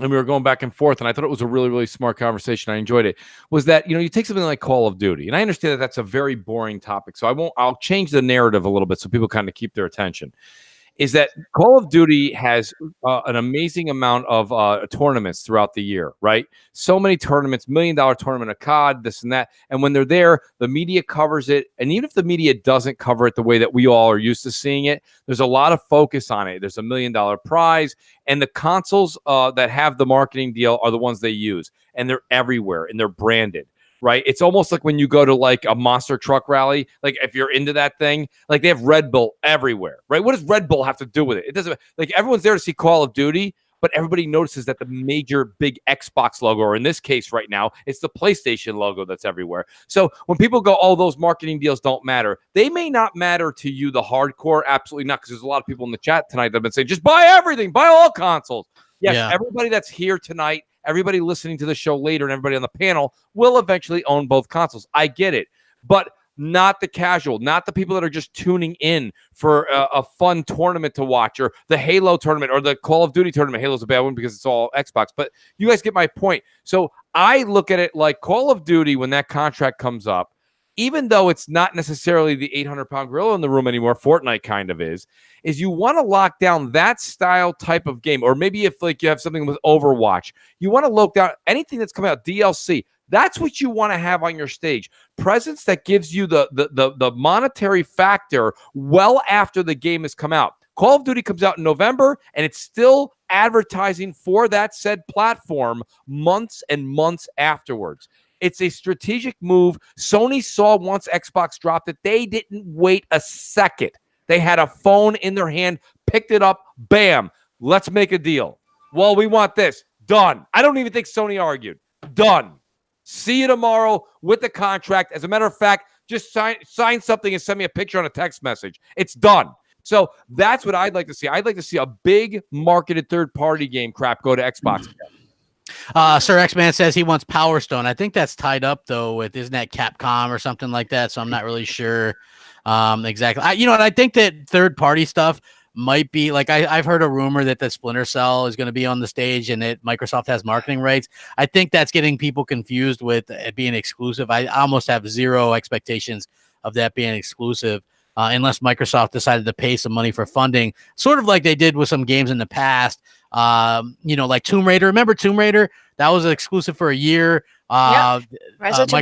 and we were going back and forth, and I thought it was a really, really smart conversation. I enjoyed it. Was that, you take something like Call of Duty, and I understand that that's a very boring topic, so I'll change the narrative a little bit so people kind of keep their attention. Is that Call of Duty has an amazing amount of tournaments throughout the year, right? So many tournaments, $1 million tournament of COD, this and that. And when they're there, the media covers it. And even if the media doesn't cover it the way that we all are used to seeing it, there's a lot of focus on it. There's $1 million prize. And the consoles that have the marketing deal are the ones they use. And they're everywhere, and they're branded. Right. It's almost like when you go to like a monster truck rally, like if you're into that thing, like they have Red Bull everywhere. Right. What does Red Bull have to do with it? It doesn't, like, everyone's there to see Call of Duty, but everybody notices that the major big Xbox logo, or in this case right now, it's the PlayStation logo that's everywhere. So when people go, oh, those marketing deals don't matter, they may not matter to you, the hardcore. Absolutely not. Because there's a lot of people in the chat tonight that have been saying, just buy everything, buy all consoles. Yes, everybody that's here tonight, everybody listening to the show later, and everybody on the panel will eventually own both consoles. I get it. But not the casual, not the people that are just tuning in for a fun tournament to watch, or the Halo tournament, or the Call of Duty tournament. Halo's a bad one because it's all Xbox. But you guys get my point. So I look at it like Call of Duty, when that contract comes up, even though it's not necessarily the 800-pound gorilla in the room anymore, Fortnite kind of is you want to lock down that style type of game. Or maybe if like you have something with Overwatch, you want to lock down anything that's coming out, DLC. That's what you want to have on your stage. Presence that gives you the monetary factor well after the game has come out. Call of Duty comes out in November, and it's still advertising for that said platform months and months afterwards. It's a strategic move. Sony saw once Xbox dropped it, they didn't wait a second. They had a phone in their hand, picked it up, bam, let's make a deal. Well, we want this. Done. I don't even think Sony argued. Done. See you tomorrow with the contract. As a matter of fact, just sign something and send me a picture on a text message. It's done. So that's what I'd like to see. I'd like to see a big marketed third-party game crap go to Xbox. Sir X-Man says he wants Power Stone. I think that's tied up, though, with, isn't that Capcom or something like that? So I'm not really sure exactly. I think that third-party stuff might be, like, I've heard a rumor that the Splinter Cell is going to be on the stage and that Microsoft has marketing rights. I think that's getting people confused with it being exclusive. I almost have zero expectations of that being exclusive. unless Microsoft decided to pay some money for funding, sort of like they did with some games in the past. Like Tomb Raider. Remember Tomb Raider? That was exclusive for a year. Microsoft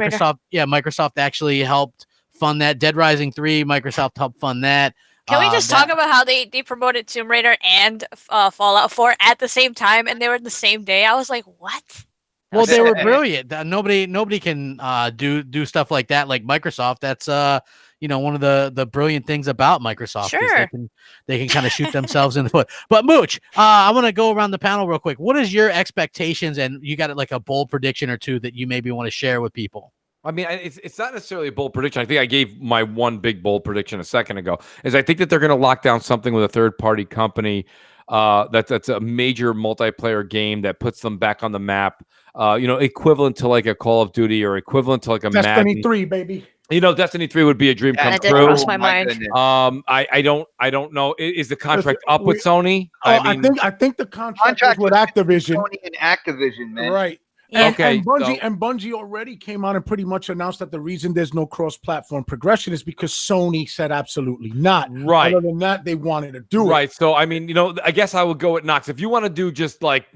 actually helped fund that. Dead Rising 3, Microsoft helped fund that. Can we just talk about how they promoted Tomb Raider and Fallout 4 at the same time, and they were the same day? I was like, what? Well, they were brilliant. Nobody can do stuff like that like Microsoft. That's one of the brilliant things about Microsoft. Sure. Is they can kind of shoot themselves in the foot. But Mooch, I want to go around the panel real quick. What is your expectations, and you got like a bold prediction or two that you maybe want to share with people? I mean, it's not necessarily a bold prediction. I think I gave my one big bold prediction a second ago. Is I think that they're going to lock down something with a third-party company that's a major multiplayer game that puts them back on the map. Equivalent to like a Call of Duty or equivalent to like a Destiny Madden. 3, baby. Destiny 3 would be a dream come That did true. cross my mind. I don't know. Is the contract up with Sony? I think the contract was with Activision. Sony and Activision, man. Right. Yeah. Okay. And Bungie already came out and pretty much announced that the reason there's no cross-platform progression is because Sony said absolutely not. Right. Other than that, they wanted to do it. Right. So I mean, I guess I would go with Knox. If you want to do just like,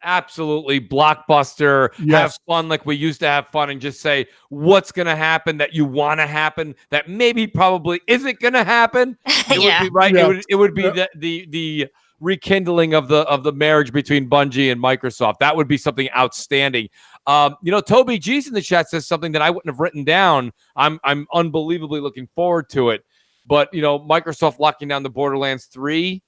absolutely blockbuster, have fun like we used to have fun, and just say what's going to happen that you want to happen that maybe probably isn't going to happen. It would be right. Yeah. It would be the rekindling of the marriage between Bungie and Microsoft. That would be something outstanding. Toby G's in the chat says something that I wouldn't have written down. I'm unbelievably looking forward to it. But Microsoft locking down the Borderlands 3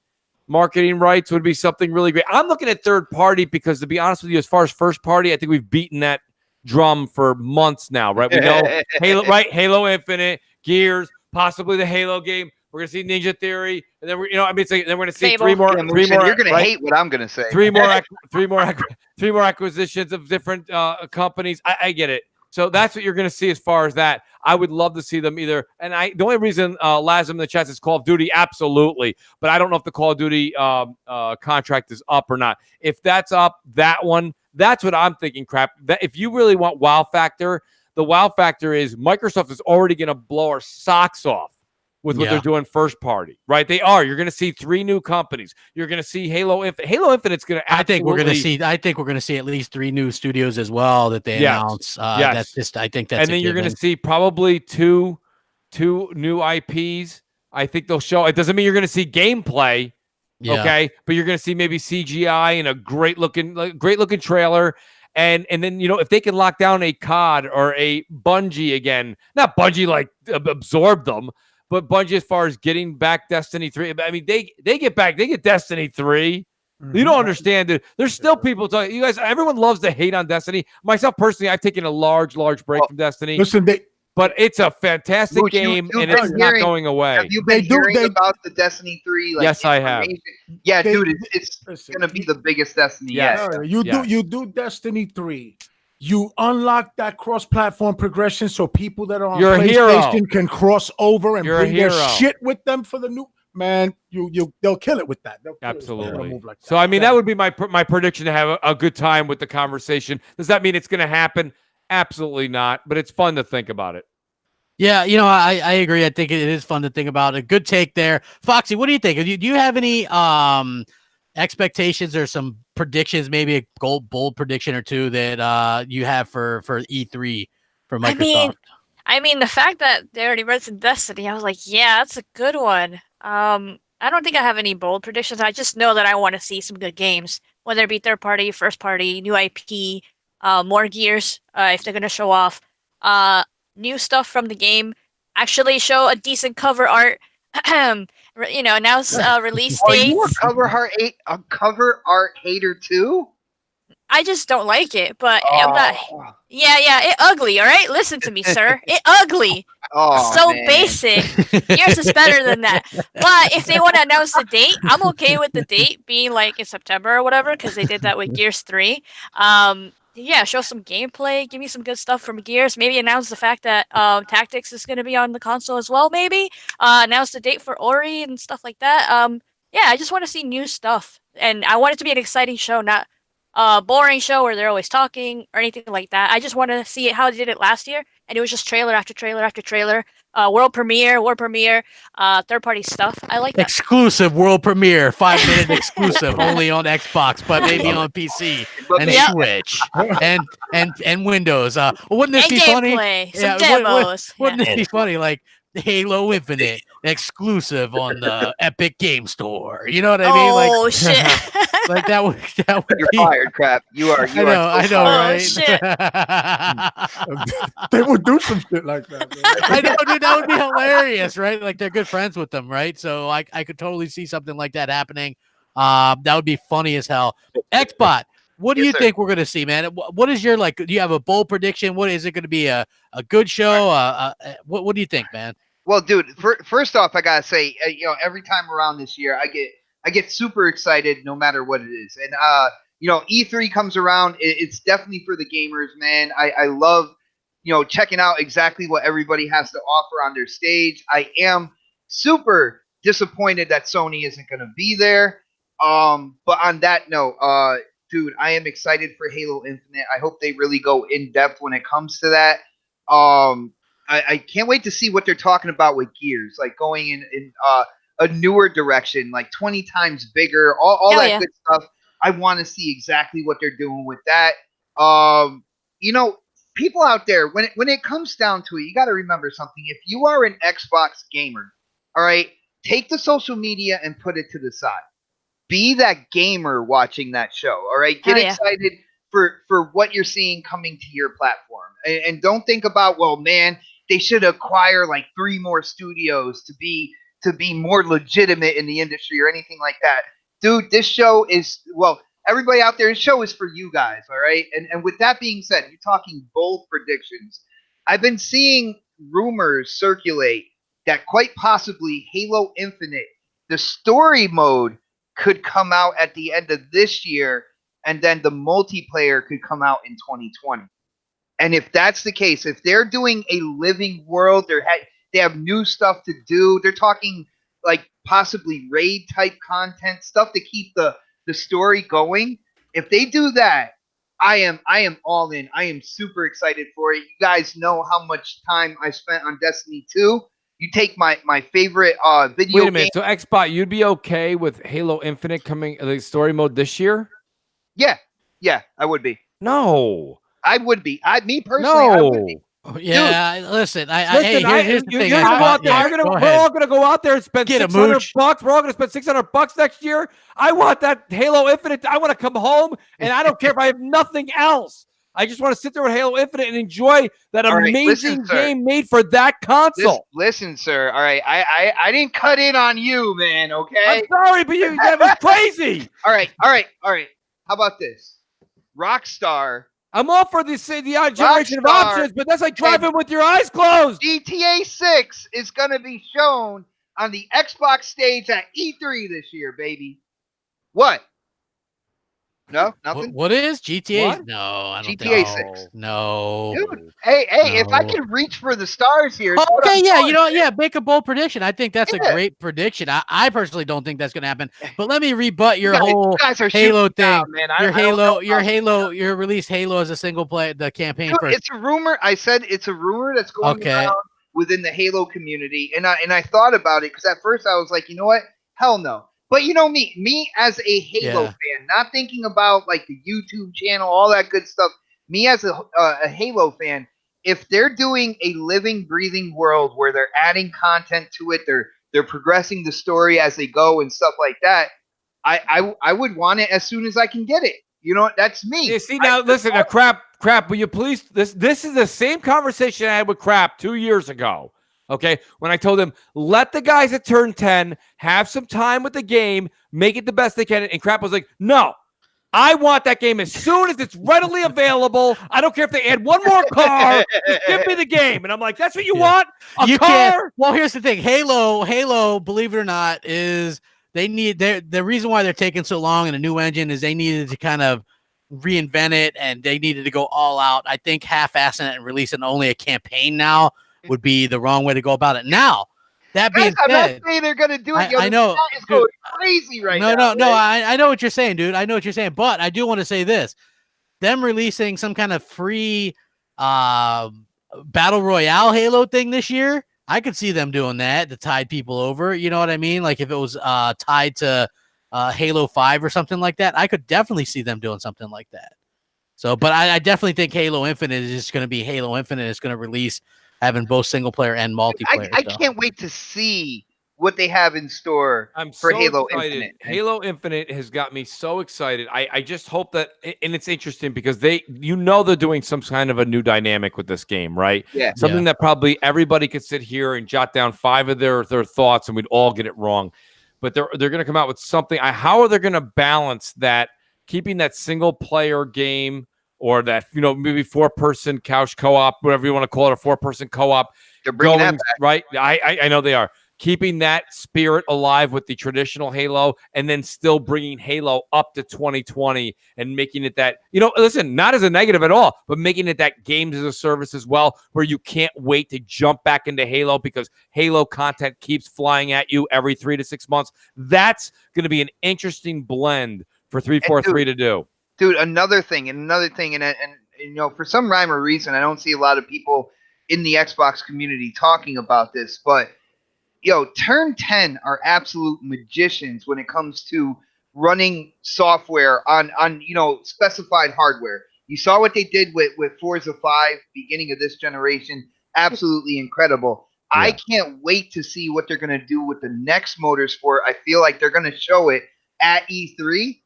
marketing rights would be something really great. I'm looking at third party because, to be honest with you, as far as first party, I think we've beaten that drum for months now, right? We know Halo, right? Halo Infinite, Gears, possibly the Halo game. We're gonna see Ninja Theory, and then then we're gonna see Fable. three more. You're gonna hate what I'm gonna say. Three more acquisitions of different companies. I get it. So that's what you're going to see as far as that. I would love to see them either. And the only reason Lazim in the chat says Call of Duty, absolutely. But I don't know if the Call of Duty contract is up or not. If that's up, that's what I'm thinking, crap. That if you really want wow factor, the wow factor is Microsoft is already going to blow our socks off with what they're doing first party, right? They are. You're going to see 3 new companies. You're going to see Halo Infinite. Halo Infinite's going to. I think we're going to see at least 3 new studios as well that they announce. That's just. I think that's. And then you're going to see probably two new IPs. I think they'll show. It doesn't mean you're going to see gameplay. Yeah. Okay, but you're going to see maybe CGI and a great looking trailer. And then, if they can lock down a COD or a Bungie again, not Bungie like absorb them, but Bungie as far as getting back Destiny 3. I mean, they get Destiny 3. Mm-hmm. You don't understand it. There's still people talking. You guys, everyone loves to hate on Destiny. Myself personally, I've taken a large break from Destiny. Listen, but it's a fantastic game, and it's not going away. Have you been hearing about the Destiny 3? Yes, I have. Yeah, dude, it's going to be the biggest Destiny yet. You do Destiny 3. You unlock that cross-platform progression so people that are on PlayStation can cross over and bring their shit with them for the new man. They'll kill it with that. Absolutely. Move like that. So I mean, that would be my prediction to have a good time with the conversation. Does that mean it's going to happen? Absolutely not. But it's fun to think about it. Yeah, I agree. I think it is fun to think about. A good take there, Foxy. What do you think? Do you have any expectations or some predictions, maybe a bold prediction or two that you have for E3 for Microsoft? I mean, the fact that they already mentioned Destiny, I was like, yeah, that's a good one. I don't think I have any bold predictions. I just know that I want to see some good games, whether it be third party, first party, new IP, more Gears, if they're going to show off new stuff from the game, actually show a decent cover art. Announce release dates. Are you a cover art hater too? I just don't like it, but I'm not. Yeah, it ugly. All right, listen to me, sir. It ugly. Man. Basic. Yours is better than that. But if they want to announce the date, I'm okay with the date being like in September or whatever, because they did that with Gears 3. Yeah, show some gameplay, give me some good stuff from Gears. Maybe announce the fact that Tactics is going to be on the console as well. Maybe announce the date for Ori and stuff like that. Yeah, I just want to see new stuff, and I want it to be an exciting show, not a boring show where they're always talking or anything like that. I just want to see how they did it last year, and it was just trailer after trailer after trailer. world premiere, third-party stuff. I like that. Exclusive world premiere, 5-minute exclusive, only on Xbox, but maybe on PC and Switch and Windows. Wouldn't this and be gameplay, funny? some demos. Wouldn't this be funny? Like Halo Infinite exclusive on the Epic Game Store. You know what I mean? Like, oh shit! Like that would You're be fired, Crap. You are. You I know, Oh, right? shit. They would do some shit like that. Man. I know, dude. That would be hilarious, right? Like they're good friends with them, right? So I could totally see something like that happening. That would be funny as hell. Xbot, what do you think we're gonna see, man? What is your like? Do you have a bold prediction? What is it going to be? A good show? What do you think, man? Well, dude, first off, I gotta say, you know, every time around this year, I get super excited no matter what it is, and you know, E3 comes around, it's definitely for the gamers, man. I love, you know, checking out exactly what everybody has to offer on their stage. I am super disappointed that Sony isn't going to be there. But on that note, dude, I am excited for Halo Infinite. I hope they really go in depth when it comes to that. I can't wait to see what they're talking about with Gears, like going in a newer direction, like 20 times bigger, all that good stuff. I want to see exactly what they're doing with that. You know, people out there, when it comes down to it, you got to remember something. If you are an Xbox gamer, all right, take the social media and put it to the side. Be that gamer watching that show, all right? Get excited for what you're seeing coming to your platform. And don't think about, well, man, they should acquire like 3 more studios to be more legitimate in the industry or anything like that. Dude, this show is, well, everybody out there, this show is for you guys, all right? And with that being said, you're talking bold predictions. I've been seeing rumors circulate that quite possibly Halo Infinite, the story mode, could come out at the end of this year, and then the multiplayer could come out in 2020. And if that's the case, if they're doing a living world, they have new stuff to do. They're talking like possibly raid type content, stuff to keep the story going. If they do that, I am all in. I am super excited for it. You guys know how much time I spent on Destiny 2. You take my favorite video Wait a minute. game. So Xbot, you'd be okay with Halo Infinite coming the story mode this year? Yeah, I would be. No. I would be. Me personally, I would be. Yeah, dude, listen. Here's the thing. We're all gonna go out there and spend $600. We're all gonna spend $600 next year. I want that Halo Infinite. I want to come home, and I don't care if I have nothing else. I just want to sit there with Halo Infinite and enjoy that amazing game made for that console. Listen, sir. All right, I didn't cut in on you, man. Okay. I'm sorry, but that was crazy. All right. How about this? Rockstar. I'm all for the generation of options, but that's like driving with your eyes closed. GTA 6 is going to be shown on the Xbox stage at E3 this year, baby. What? No, nothing. What is GTA? What? No, I don't GTA think. 6. No. Dude, hey, if I can reach for the stars here. Okay, yeah, make a bold prediction. I think that's a great prediction. I personally don't think that's going to happen. But let me rebut your whole Halo thing. Down, man. Your release Halo as a single play, the campaign. Dude, first. it's a rumor. I said it's a rumor that's going around within the Halo community, and I thought about it because at first I was like, you know what? Hell no. But you know me as a Halo fan, not thinking about like the YouTube channel, all that good stuff. Me as a Halo fan, if they're doing a living, breathing world where they're adding content to it, they're progressing the story as they go and stuff like that, I would want it as soon as I can get it. You know, that's me. You see now, listen, crap. Will you please? This is the same conversation I had with Crap 2 years ago. Okay, when I told him, let the guys at Turn 10 have some time with the game, make it the best they can. And Crap was like, no, I want that game as soon as it's readily available. I don't care if they add one more car. Just give me the game. And I'm like, that's what you want? A car? Well, here's the thing. Halo, believe it or not, is the reason why they're taking so long in a new engine is they needed to kind of reinvent it, and they needed to go all out. I think half-assing it and releasing only a campaign now would be the wrong way to go about it. Now, that being said, I'm not saying they're going to do it. I know. It's going crazy right now. No. I know what you're saying, dude. I know what you're saying. But I do want to say this. Them releasing some kind of free battle royale Halo thing this year, I could see them doing that to tide people over. You know what I mean? Like if it was tied to Halo 5 or something like that, I could definitely see them doing something like that. So, but I definitely think Halo Infinite is just going to be Halo Infinite. It's going to release having both single player and multiplayer. I can't wait to see what they have in store for Halo excited. Infinite. Halo Infinite has got me so excited. I just hope that, and it's interesting because they're doing some kind of a new dynamic with this game, right? Yeah. Something that probably everybody could sit here and jot down 5 of their thoughts and we'd all get it wrong. But they're going to come out with something. How are they going to balance that, keeping that single player game or that, maybe 4-person couch co-op, whatever you want to call it, a 4-person co-op. They're bringing that back. Right? I know they are. Keeping that spirit alive with the traditional Halo and then still bringing Halo up to 2020 and making it that, listen, not as a negative at all, but making it that games as a service as well, where you can't wait to jump back into Halo because Halo content keeps flying at you every 3 to 6 months. That's going to be an interesting blend for 343 to do. Dude, another thing, and for some rhyme or reason, I don't see a lot of people in the Xbox community talking about this, but Turn 10 are absolute magicians when it comes to running software on specified hardware. You saw what they did with Forza 5, beginning of this generation. Absolutely incredible. Yeah. I can't wait to see what they're going to do with the next motorsport. I feel like they're going to show it at E3.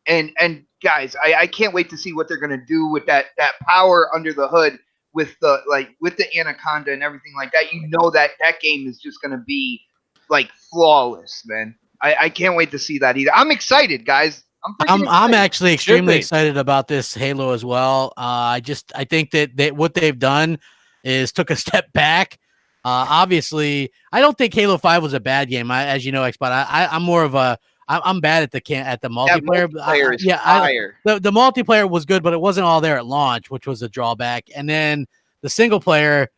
And guys, I can't wait to see what they're going to do with that power under the hood. With the Anaconda and everything like that, that game is just gonna be flawless, man. I can't wait to see that either. I'm excited, guys. I'm actually extremely excited about this Halo as well. I think that what they've done is took a step back. Obviously, I don't think Halo 5 was a bad game. As you know, Xbot, I'm more of a I'm bad at the multiplayer. The multiplayer was good, but it wasn't all there at launch, which was a drawback. And then the single player,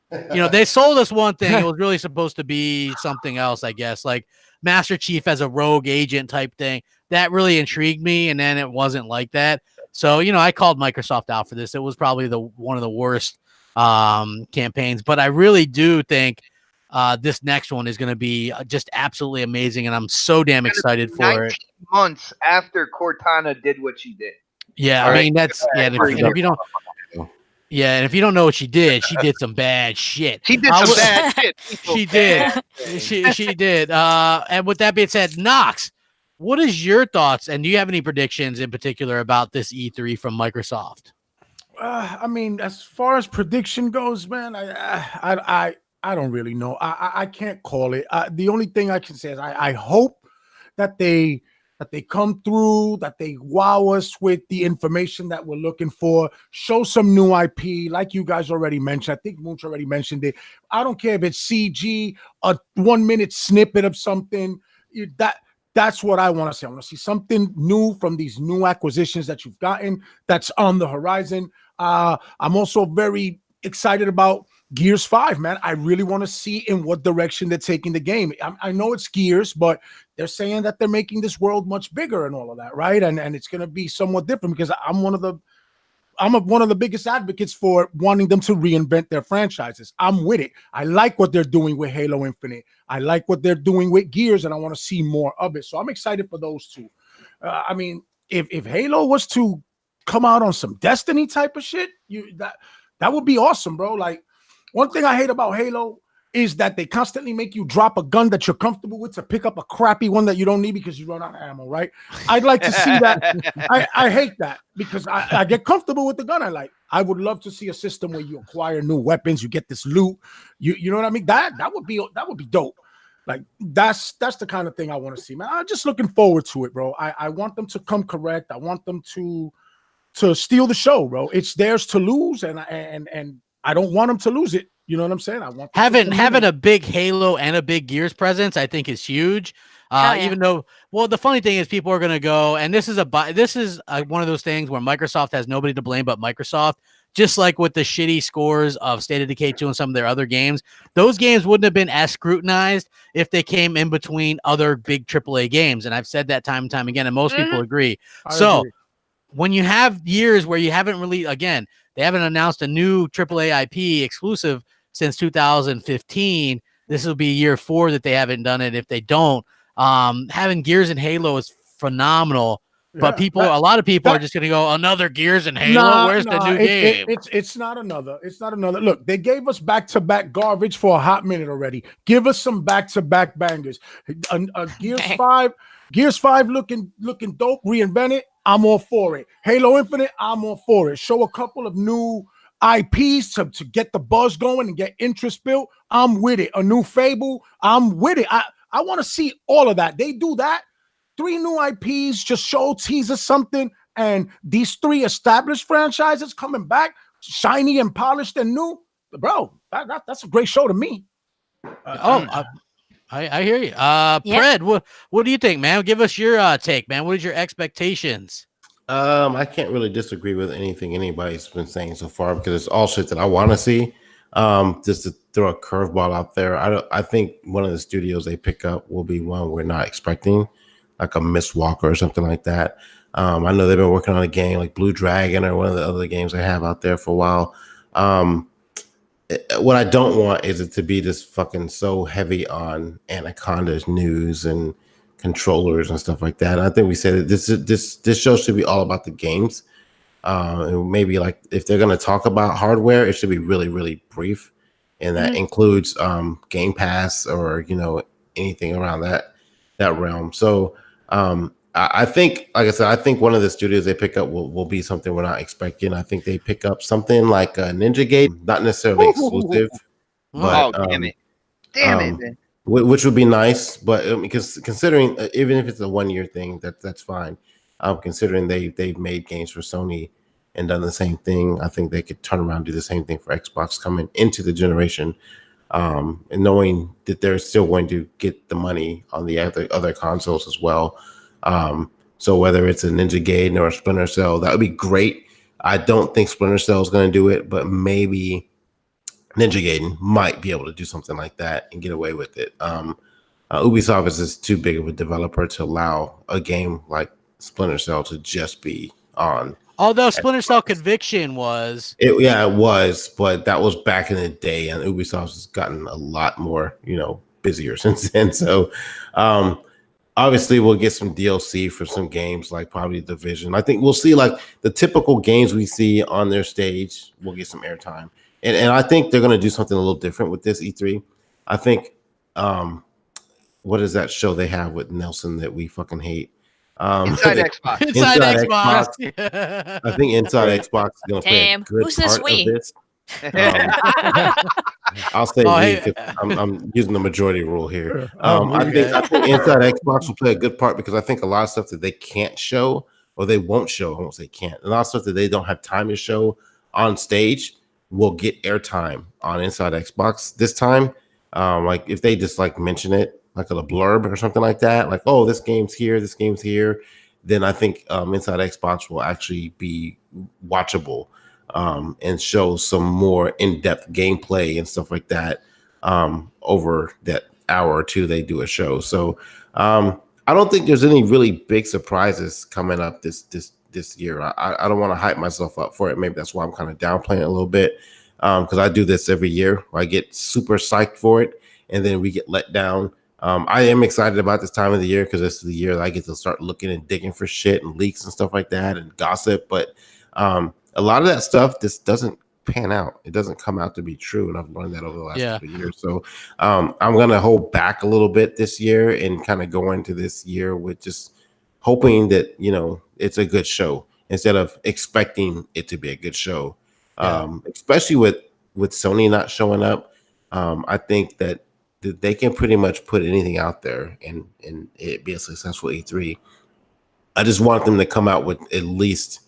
they sold us one thing. It was really supposed to be something else, I guess, like Master Chief as a rogue agent type thing. That really intrigued me, and then it wasn't like that. So, I called Microsoft out for this. It was probably one of the worst campaigns, but I really do think this next one is going to be just absolutely amazing, and I'm so damn excited for it. 19 months after Cortana did what she did. Yeah, I mean that's and if you don't. Yeah, and if you don't know what she did some bad shit. She did some bad shit. She did. She did. And with that being said, Knox, what is your thoughts, and do you have any predictions in particular about this E3 from Microsoft? I mean, as far as prediction goes, man, I don't really know. I can't call it. The only thing I can say is I hope that they come through, that they wow us with the information that we're looking for, show some new IP, like you guys already mentioned. I think Mooch already mentioned it. I don't care if it's CG, a 1-minute snippet of something. That's what I want to see. I want to see something new from these new acquisitions that you've gotten that's on the horizon. I'm also very excited about Gears 5, man. I really want to see in what direction they're taking the game. I know it's Gears, but they're saying that they're making this world much bigger and all of that, right? And it's going to be somewhat different because I'm one of the biggest advocates for wanting them to reinvent their franchises. I'm with it. I like what they're doing with Halo Infinite. I like what they're doing with Gears, and I want to see more of it. So I'm excited for those two. I mean, if Halo was to come out on some Destiny type of shit, that would be awesome, bro. Like, one thing I hate about Halo is that they constantly make you drop a gun that you're comfortable with to pick up a crappy one that you don't need because you run out of ammo, right? I'd like to see that. I hate that because I get comfortable with the gun I like. I would love to see a system where you acquire new weapons, you get this loot. You know what I mean? That would be dope. Like that's the kind of thing I want to see, man. I'm just looking forward to it, bro. I want them to come correct. I want them to steal the show, bro. It's theirs to lose, and I don't want them to lose it. You know what I'm saying? I want having a big Halo and a big Gears presence, I think, is huge. Even though, well, the funny thing is, people are going to go, and this is one of those things where Microsoft has nobody to blame but Microsoft. Just like with the shitty scores of State of Decay 2 and some of their other games, those games wouldn't have been as scrutinized if they came in between other big AAA games. And I've said that time and time again, and most people agree. I agree. When you have years where you haven't really, again, they haven't announced a new AAA IP exclusive since 2015. This will be year 4 that they haven't done it. If they don't, having Gears and Halo is phenomenal. But a lot of people are just going to go, another Gears and Halo. Where's the new game? It's not another. It's not another. Look, they gave us back-to-back garbage for a hot minute already. Give us some back-to-back bangers. Gears 5 looking dope, reinvented. I'm all for it. Halo Infinite, I'm all for it. Show a couple of new IPs to get the buzz going and get interest built. I'm with it. A new Fable, I'm with it. I want to see all of that. They do that. 3 new IPs, just show, teaser something, and these 3 established franchises coming back, shiny and polished and new. Bro, that's a great show to me. I hear you. Fred, what do you think, man? Give us your take, man. What is your expectations? I can't really disagree with anything anybody's been saying so far because it's all shit that I want to see. Just to throw a curveball out there, I think one of the studios they pick up will be one we're not expecting, like a Miss Walker or something like that. I know they've been working on a game like Blue Dragon or one of the other games they have out there for a while. What I don't want is it to be just fucking so heavy on Anaconda's news and controllers and stuff like that. And I think we said that this show should be all about the games. And maybe like if they're going to talk about hardware, it should be really, really brief. And that includes Game Pass or, anything around that realm. So I think, like I said, I think one of the studios they pick up will be something we're not expecting. I think they pick up something like a Ninja Gate, not necessarily exclusive. But, damn it, man. Which would be nice, but because considering even if it's a 1-year thing, that's fine. Considering they've made games for Sony and done the same thing, I think they could turn around and do the same thing for Xbox coming into the generation, and knowing that they're still going to get the money on the other consoles as well. So whether it's a Ninja Gaiden or a Splinter Cell, that would be great. I don't think Splinter Cell is going to do it, but maybe Ninja Gaiden might be able to do something like that and get away with it. Ubisoft is just too big of a developer to allow a game like Splinter Cell to just be on. Although Splinter Cell Conviction was. It was, but that was back in the day, and Ubisoft has gotten a lot more, busier since then. So, obviously, we'll get some DLC for some games like probably Division. I think we'll see like the typical games we see on their stage. We'll get some airtime. And I think they're going to do something a little different with this E3. I think, what is that show they have with Nelson that we fucking hate? Inside Xbox. Inside Xbox. I think Inside Xbox is going to play a good Who's this part we? of this. I'll say I'm using the majority rule here. I think Inside Xbox will play a good part because I think a lot of stuff that they can't show or they won't show, I won't say can't, a lot of stuff that they don't have time to show on stage will get airtime on Inside Xbox this time. Like if they just like mention it, like a blurb or something like that, like, oh, this game's here, then I think Inside Xbox will actually be watchable and show some more in-depth gameplay and stuff like that over that hour or two they do a show. So I don't think there's any really big surprises coming up this year. I don't want to hype myself up for it. Maybe that's why I'm kind of downplaying it a little bit because I do this every year where I get super psyched for it and then we get let down. I am excited about this time of the year because this is the year that I get to start looking and digging for shit and leaks and stuff like that and gossip. But a lot of that stuff just doesn't pan out. It doesn't come out to be true. And I've learned that over the last couple of years. So I'm going to hold back a little bit this year and kind of go into this year with just hoping that, it's a good show instead of expecting it to be a good show. Especially with Sony not showing up. I think that they can pretty much put anything out there and it be a successful E3. I just want them to come out with at least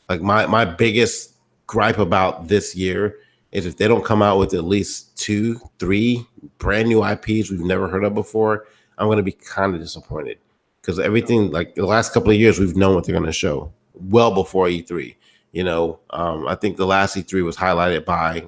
like my biggest gripe about this year is if they don't come out with at least 2-3 brand new IPs we've never heard of before, I'm going to be kind of disappointed because everything like the last couple of years we've known what they're going to show well before E3. I think the last E3 was highlighted by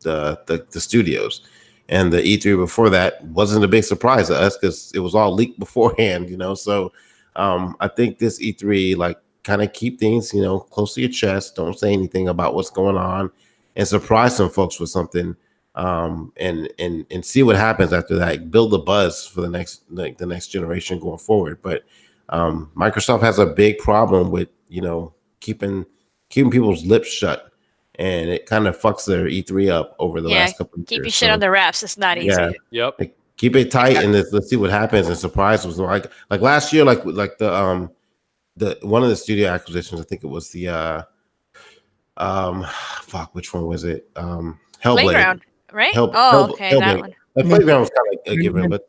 the studios. And the E3 before that wasn't a big surprise to us because it was all leaked beforehand, So I think this E3, like, kind of keep things, close to your chest. Don't say anything about what's going on and surprise some folks with something and see what happens after that. Build the buzz for the next generation going forward. But Microsoft has a big problem with keeping people's lips shut, and it kind of fucks their E3 up over the last couple of years. Keep your shit under wraps. It's not easy. Yeah. Yep. Like, keep it tight and let's see what happens and surprise us. Like last year, like the one of the studio acquisitions, I think it was the which one was it? Hellblade. Playground, right? Okay, Hellblade. that one. The Playground was kind of a given, but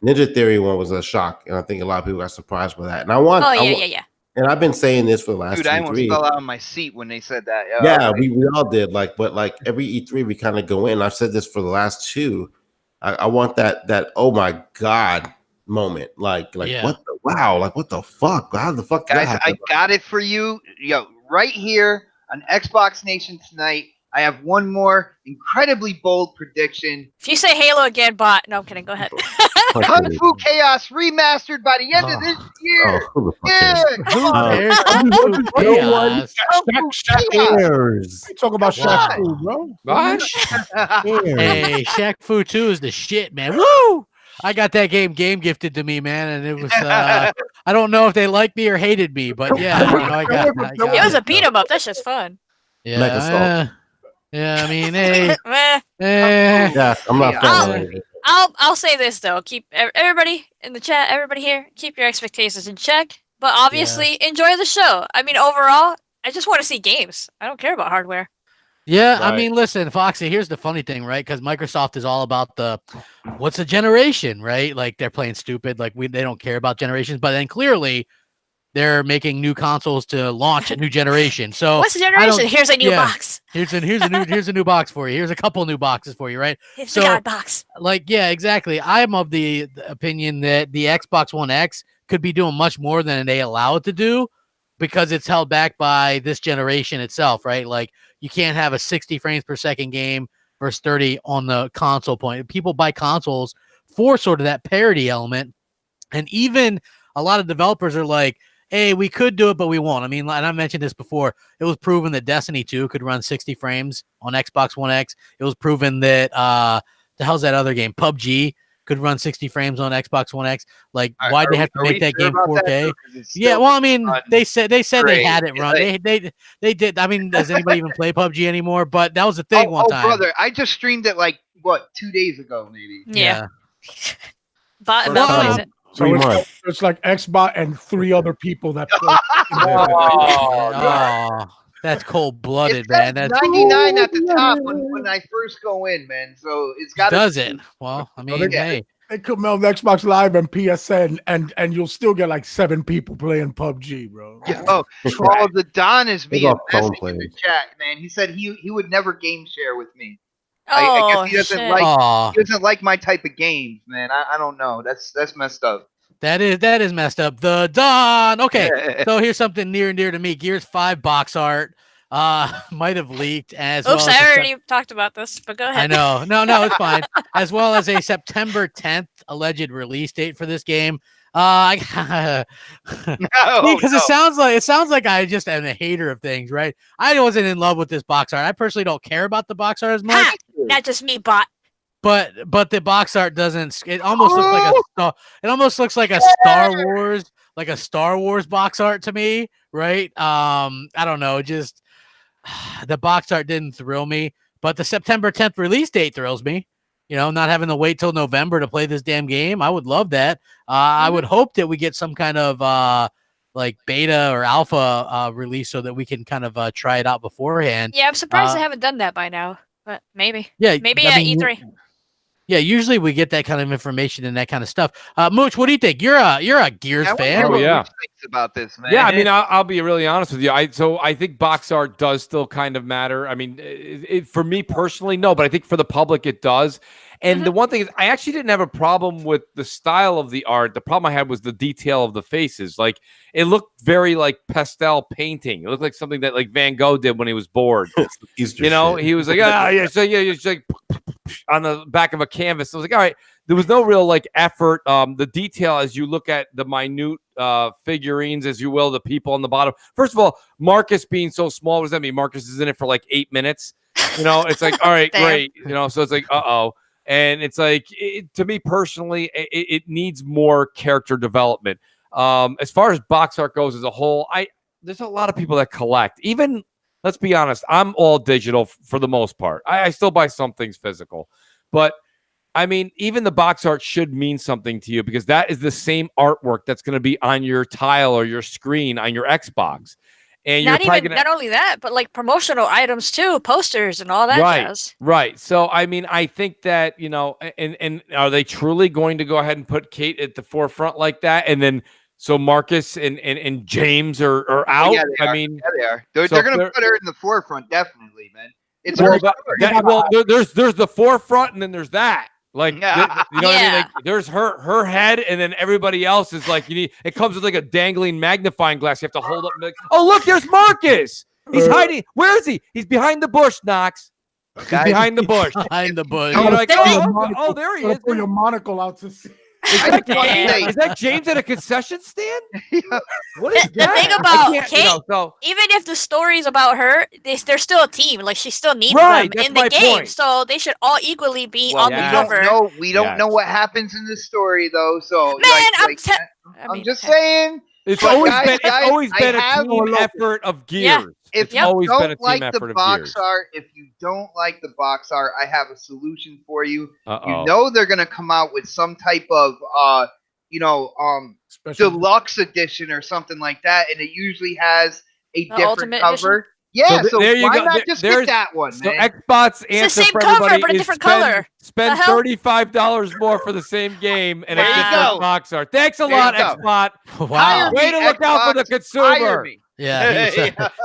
Ninja Theory one was a shock, and I think a lot of people got surprised by that. And I want, yeah. And I've been saying this for the last Dude, I almost fell out of my seat when they said that. Yeah, we all did. But every E3 we kind of go in. I've said this for the last two. I want that oh my god moment. What the wow, what the fuck? How the fuck, guys? I got it for you. Right here on Xbox Nation tonight. I have one more incredibly bold prediction. If you say Halo again, bot. No, I'm kidding. Go ahead. Kung Fu Chaos remastered by the end of this year. You talk about Shaq Fu, bro. Hey, Shaq Fu 2 is the shit, man. Woo! I got that game gifted to me, man, and it was I don't know if they liked me or hated me, but yeah, I got it was a beat 'em up. That's just fun. Yeah. Yeah, I mean, hey. Yeah, I'm not. I'll say this though. Keep everybody in the chat, everybody here, keep your expectations in check. But obviously, enjoy the show. I mean, overall, I just want to see games. I don't care about hardware. Yeah, right. I mean, listen, Foxy, here's the funny thing, right? Because Microsoft is all about what's a generation, right? Like, they're playing stupid. Like, they don't care about generations. But then clearly, they're making new consoles to launch a new generation. So what's the generation? Here's a new box. Here's a new box for you. Here's a couple new boxes for you, right? It's the God box. Like, yeah, exactly. I'm of the opinion that the Xbox One X could be doing much more than they allow it to do because it's held back by this generation itself, right? Like, you can't have a 60 frames per second game versus 30 on the console point. People buy consoles for sort of that parity element. And even a lot of developers are like, hey, we could do it, but we won't. I mean, and I mentioned this before. It was proven that Destiny 2 could run 60 frames on Xbox One X. It was proven that the hell's that other game? PUBG could run 60 frames on Xbox One X. Like, why'd they have to make that game 4K? Yeah, well, I mean, they said they had it run. They did. I mean, does anybody even play PUBG anymore? But that was the thing one time. Brother, I just streamed it 2 days ago, maybe. Yeah. So it's like Xbox and 3 other people that play. That's cold-blooded, man. That's 99 at the top when I first go in, man. So it's got. Does it? Well, I mean, hey. They could meld Xbox Live and PSN, and you'll still get 7 people playing PUBG, bro. The Don is being messy in the chat, man. He said he would never game share with me. I guess he doesn't like my type of games, man. I don't know. That's messed up. That is messed up. The Don. Okay, so here's something near and dear to me. Gears 5 box art might have leaked as well. Oops, I already talked about this, but go ahead. I know. No, it's fine. As well as a September 10th alleged release date for this game. Because it sounds like I just am a hater of things, right? I wasn't in love with this box art. I personally don't care about the box art as much. Not just me, bot. But the box art doesn't. It almost looks like a star. It almost looks like a Star Wars box art to me, right? I don't know. Just the box art didn't thrill me, but the September 10th release date thrills me. You know, not having to wait till November to play this damn game. I would love that. I would hope that we get some kind of beta or alpha release so that we can kind of try it out beforehand. Yeah, I'm surprised they haven't done that by now, but maybe. Yeah, maybe at E3. Yeah, usually we get that kind of information and that kind of stuff. Mooch, what do you think? You're a Gears fan. Oh yeah. About this, man. Yeah, I mean, I'll be really honest with you. I think box art does still kind of matter. I mean, for me personally, no, but I think for the public it does. And the one thing is, I actually didn't have a problem with the style of the art. The problem I had was the detail of the faces. Like, it looked very pastel painting. It looked like something that Van Gogh did when he was bored. He was like, it's like on the back of a canvas. I was like, all right. There was no real effort. The detail as you look at the minute figurines, as you will, the people on the bottom. First of all, Marcus being so small, what does that mean? Marcus is in it for 8 minutes. You know, it's like, all right, Damn. great. You know, so it's like, and it's like, to me personally, it needs more character development. As far as box art goes as a whole, there's a lot of people that collect. Even, let's be honest, I'm all digital for the most part. I still buy some things physical, but I mean, even the box art should mean something to you, because that is the same artwork that's going to be on your tile or your screen on your Xbox. And not only that, but like promotional items too, posters and all that jazz. Right. So I mean, I think that, you know, and are they truly going to go ahead and put Kate at the forefront like that? And then so Marcus and James are out. Yeah, I mean, they are. They're going to put her in the forefront, definitely, man. It's there's the forefront, and then there's that. Like, you know what I mean? Like, there's her head, and then everybody else is like, it comes with like a dangling magnifying glass. You have to hold up and be like, oh, look, there's Marcus. He's hiding. Where is he? He's behind the bush, Knox. He's behind the bush. Behind the bush. You're like, oh, there he is. Put your monocle out to sea. Is that James at a concession stand? What is that? The thing about Kate, so, even if the story's about her, they're still a team. Like, she still needs them in the game. Point. So they should all equally be on the cover. We don't know what happens in the story, though. So, man, I'm just saying. It's always been a team effort of gears. Yeah. If it's always been a team like effort the box art, if you don't like the box art, I have a solution for you. You know they're gonna come out with some type of deluxe edition or something like that, and it usually has a different cover. Edition? Yeah, so there you go. Not just get that one, so man? Xbox answer for everybody but a different color. Spend $35 more for the same game and a different box art. Thanks a lot, Xbox. Wow. Way to look out for the consumer. Yeah,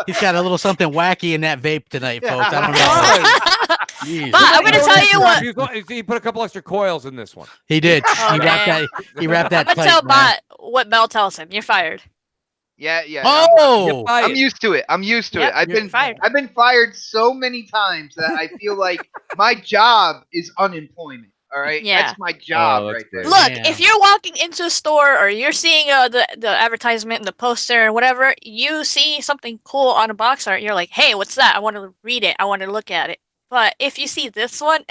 he's got a little something wacky in that vape tonight, folks. I don't know. But I'm going to tell you what. He put a couple extra coils in this one. He did. He wrapped that. I'm going to tell Bot what Mel tells him. You're fired. Yeah. Oh, I'm used to it. I've been fired so many times that I feel like my job is unemployment. All right. Yeah. That's my job right there. Look, if you're walking into a store or you're seeing the advertisement and the poster or whatever, you see something cool on a box art, you're like, hey, what's that? I want to read it. I want to look at it. But if you see this one,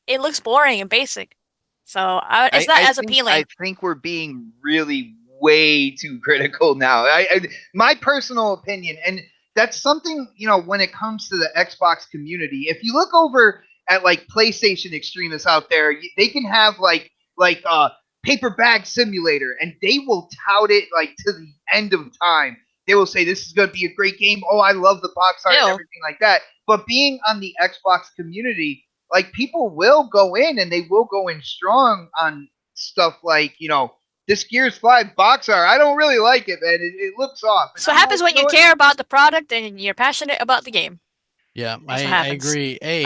it looks boring and basic. So it's not as appealing. I think we're being really way too critical now. My personal opinion, and that's something, when it comes to the Xbox community, if you look over at like PlayStation extremists out there, they can have like paper bag simulator, and they will tout it like to the end of time. They will say this is going to be a great game. Oh, I love the box art and everything like that. But being on the Xbox community, like, people will go in and they will go in strong on stuff like, this Gears 5 box art, I don't really like it, man. It looks off. So it happens when you care about the product and you're passionate about the game. Yeah, I agree. Hey,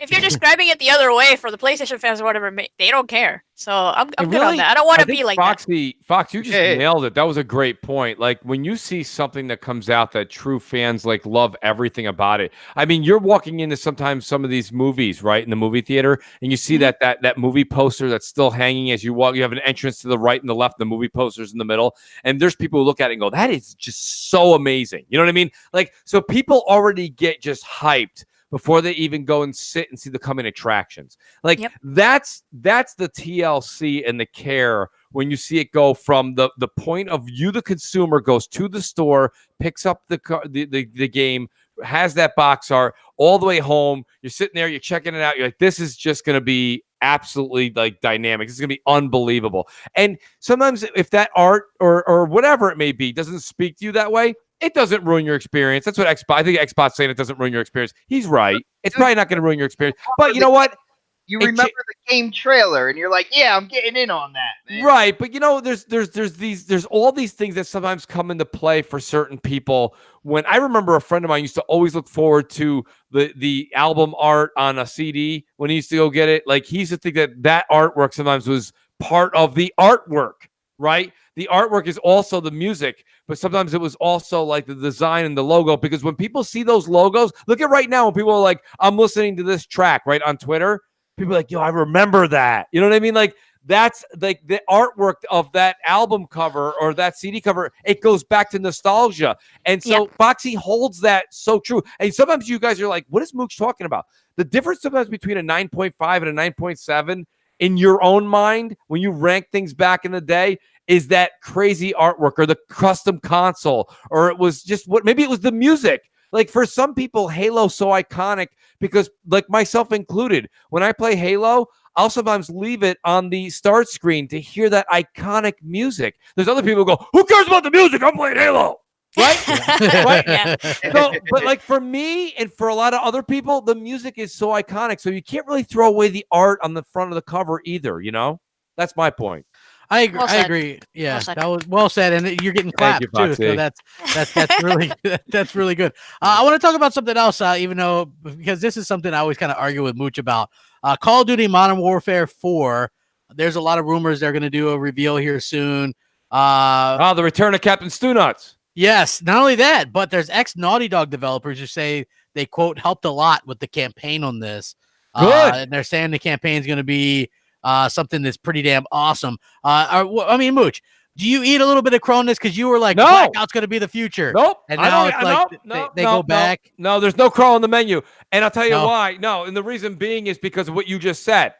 if you're describing it the other way for the PlayStation fans or whatever, they don't care. So I'm good on that. I don't want to be like Fox, you just nailed it. That was a great point. Like, when you see something that comes out that true fans like love everything about it. I mean, you're walking into sometimes some of these movies, right, in the movie theater, and you see that movie poster that's still hanging as you walk. You have an entrance to the right and the left, the movie posters in the middle, and there's people who look at it and go, "That is just so amazing." You know what I mean? Like, so people already get just hyped before they even go and sit and see the coming attractions. Like, that's the TLC and the care when you see it go from the point of view, the consumer goes to the store, picks up the game, has that box art all the way home. You're sitting there, you're checking it out. You're like, this is just going to be absolutely like dynamic. This is going to be unbelievable. And sometimes if that art or whatever it may be doesn't speak to you that way, it doesn't ruin your experience. That's what I think Xbox saying it doesn't ruin your experience. He's right. It's probably not going to ruin your experience. But you know what? You remember the game trailer, and you're like, "Yeah, I'm getting in on that, man." Right, but there's all these things that sometimes come into play for certain people. When I remember a friend of mine used to always look forward to the album art on a CD when he used to go get it. Like, he used to think that artwork sometimes was part of the artwork, right? The artwork is also the music, but sometimes it was also like the design and the logo, because when people see those logos, look at right now when people are like, I'm listening to this track right on Twitter, people are like, yo, I remember that. You know what I mean? Like, that's like the artwork of that album cover or that CD cover. It goes back to nostalgia. And so Foxy holds that so true. And sometimes you guys are like, what is Mooch talking about? The difference sometimes between a 9.5 and a 9.7 in your own mind, when you rank things back in the day, is that crazy artwork or the custom console, or it was just maybe it was the music. Like for some people, Halo's so iconic because, like myself included, when I play Halo, I'll sometimes leave it on the start screen to hear that iconic music. There's other people who go, who cares about the music? I'm playing Halo. Right? Right? Yeah. So, but like for me and for a lot of other people, the music is so iconic. So you can't really throw away the art on the front of the cover either, you know? That's my point. I agree. Well I agree. Yeah, that was well said, and you're getting clapped too. So that's really that's really good. I want to talk about something else, even though because this is something I always kind of argue with Mooch about. Call of Duty Modern Warfare 4. There's a lot of rumors they're going to do a reveal here soon. The return of Captain Stunuts. Yes, not only that, but there's ex-Naughty Dog developers who say they, quote, helped a lot with the campaign on this. Good. And they're saying the campaign is going to be something that's pretty damn awesome. I mean, Mooch, do you eat a little bit of Cronus because you were like, no, Blackout's going to be the future? Nope. And now it's like they go back. No, there's no Crow on the menu. And I'll tell you why. No, and the reason being is because of what you just said.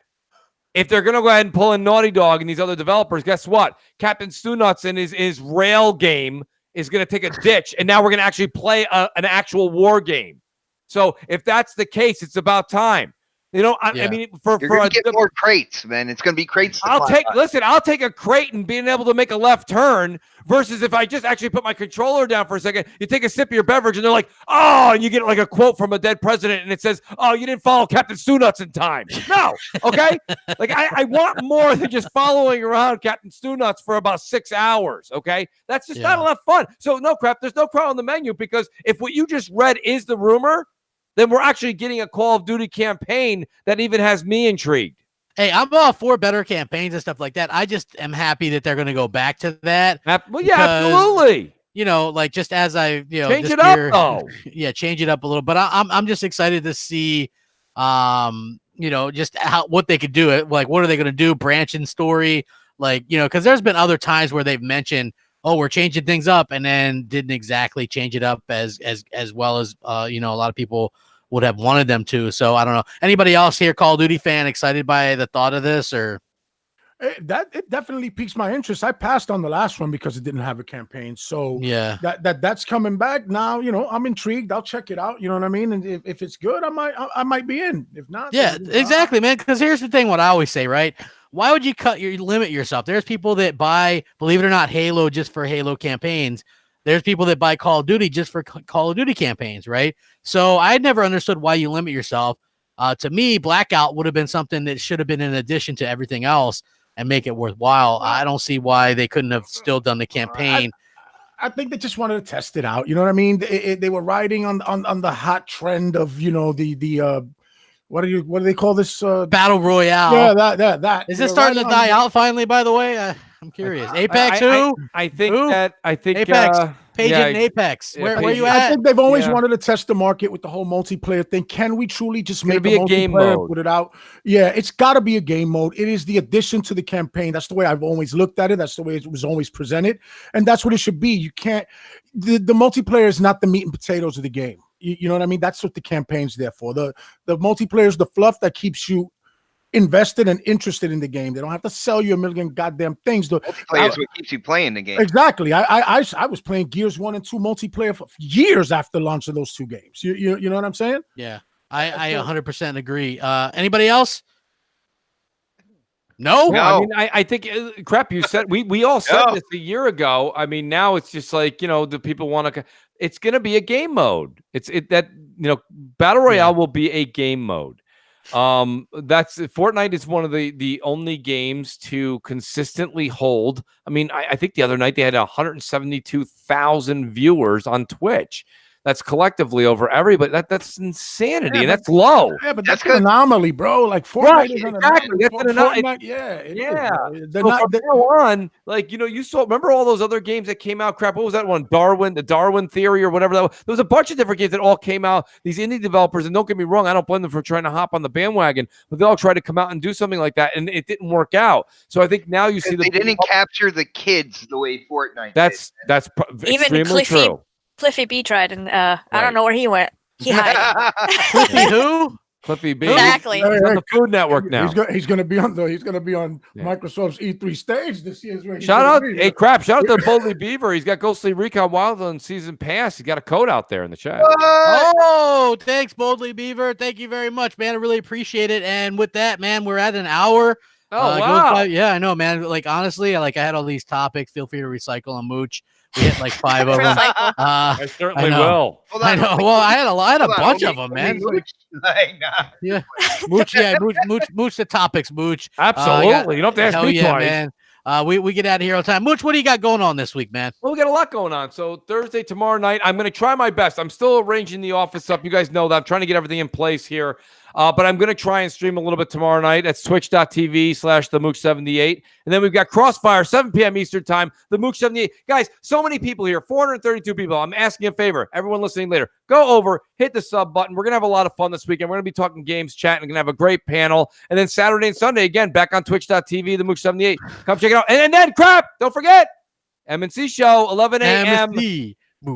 If they're going to go ahead and pull in Naughty Dog and these other developers, guess what? Captain Stunuts in his rail game is going to take a ditch, and now we're going to actually play an actual war game. So if that's the case, it's about time. You know, I mean, you're going to get more crates, man. It's going to be crates. I'll take a crate and being able to make a left turn versus if I just actually put my controller down for a second, you take a sip of your beverage and they're like, oh, and you get like a quote from a dead president and it says, oh, you didn't follow Captain Stunuts in time. No. Okay. Like I want more than just following around Captain Stunuts for about 6 hours. Okay. That's just not enough fun. So no crap. There's no crap on the menu because if what you just read is the rumor, then we're actually getting a Call of Duty campaign that even has me intrigued. Hey, I'm all for better campaigns and stuff like that. I just am happy that they're going to go back to that. Well, yeah, absolutely. You know, like just as I, change it up, though. Yeah, change it up a little. But I'm just excited to see, just what they could do. Like, what are they going to do? Branching story, like because there's been other times where they've mentioned, oh, we're changing things up, and then didn't exactly change it up as well as a lot of people would have wanted them to. So I don't know. Anybody else here, Call of Duty fan, excited by the thought of this, or it definitely piques my interest. I passed on the last one because it didn't have a campaign. So yeah, that's coming back now. I'm intrigued. I'll check it out. You know what I mean? And if it's good, I might be in. If not, yeah, exactly, man. Because here's the thing: what I always say, right? Why would you limit yourself? There's people that buy, believe it or not, Halo just for Halo campaigns. There's people that buy Call of Duty just for Call of Duty campaigns, right? So I never understood why you limit yourself. To me, Blackout would have been something that should have been in addition to everything else and make it worthwhile. I don't see why they couldn't have still done the campaign. I think they just wanted to test it out. You know what I mean? They were riding on the hot trend of the what do they call this? Battle Royale. Yeah, that. Is it starting to die out finally, by the way? I'm curious. Apex, I think Apex. Agent Apex. Where you at? I think they've always wanted to test the market with the whole multiplayer thing. Can we truly just make a game mode? Put it out? Yeah, it's got to be a game mode. It is the addition to the campaign. That's the way I've always looked at it. That's the way it was always presented, and that's what it should be. You can't. The multiplayer is not the meat and potatoes of the game. You know what I mean? That's what the campaign's there for. The multiplayer is the fluff that keeps you invested and interested in the game. They don't have to sell you a million goddamn things. The multiplayer is what keeps you playing the game. Exactly. I was playing Gears 1 and 2 multiplayer for years after launch of those two games. You know what I'm saying? Yeah, I 100% agree. Anybody else? No. I mean, I think crap. You said we all said this a year ago. I mean, now it's just like the people want to. It's going to be a game mode. Battle Royale will be a game mode. Fortnite is one of the only games to consistently hold. I mean, I think the other night they had 172,000 viewers on Twitch. that's collectively over everybody. That's insanity, and that's low. Yeah, but that's an anomaly, bro. Like Fortnite is an anomaly. That's an anomaly. Yeah. So from now on, like, you saw. Remember all those other games that came out? Crap, what was that one? The Darwin Theory or whatever that was. There was a bunch of different games that all came out. These indie developers, and don't get me wrong, I don't blame them for trying to hop on the bandwagon, but they all tried to come out and do something like that, and it didn't work out. So I think now you see they didn't capture the kids the way Fortnite. That's even extremely true. Cliffy B tried, and I don't know where he went. He hid. Cliffy who? Cliffy B. Exactly. He's on the Food Network now. He's gonna be on Microsoft's E3 stage this year. Shout out to Boldly Beaver. He's got Ghostly Recon Wildland Season Pass. He's got a code out there in the chat. Oh, thanks, Boldly Beaver. Thank you very much, man. I really appreciate it. And with that, man, we're at an hour. Oh, wow. Yeah, I know, man. Like, honestly, I had all these topics. Feel free to recycle on Mooch. We hit like 5 of them. I certainly will. I know. Well, I had a bunch of them, man. Yeah, Mooch. Yeah, Mooch. The topics, Mooch. Absolutely. You don't have to ask me twice, man. We get out of here all the time. Mooch, what do you got going on this week, man? Well, we got a lot going on. So Thursday, tomorrow night, I'm going to try my best. I'm still arranging the office up. You guys know that I'm trying to get everything in place here. But I'm going to try and stream a little bit tomorrow night. That's twitch.tv/themooch78. And then we've got Crossfire, 7 p.m. Eastern time, the Mooch78. Guys, so many people here, 432 people. I'm asking a favor. Everyone listening later, go over, hit the sub button. We're going to have a lot of fun this weekend. We're going to be talking games, chatting. We're going to have a great panel. And then Saturday and Sunday, again, back on twitch.tv, the Mooch78. Come check it out. And then, crap, don't forget, MNC show, 11 a.m.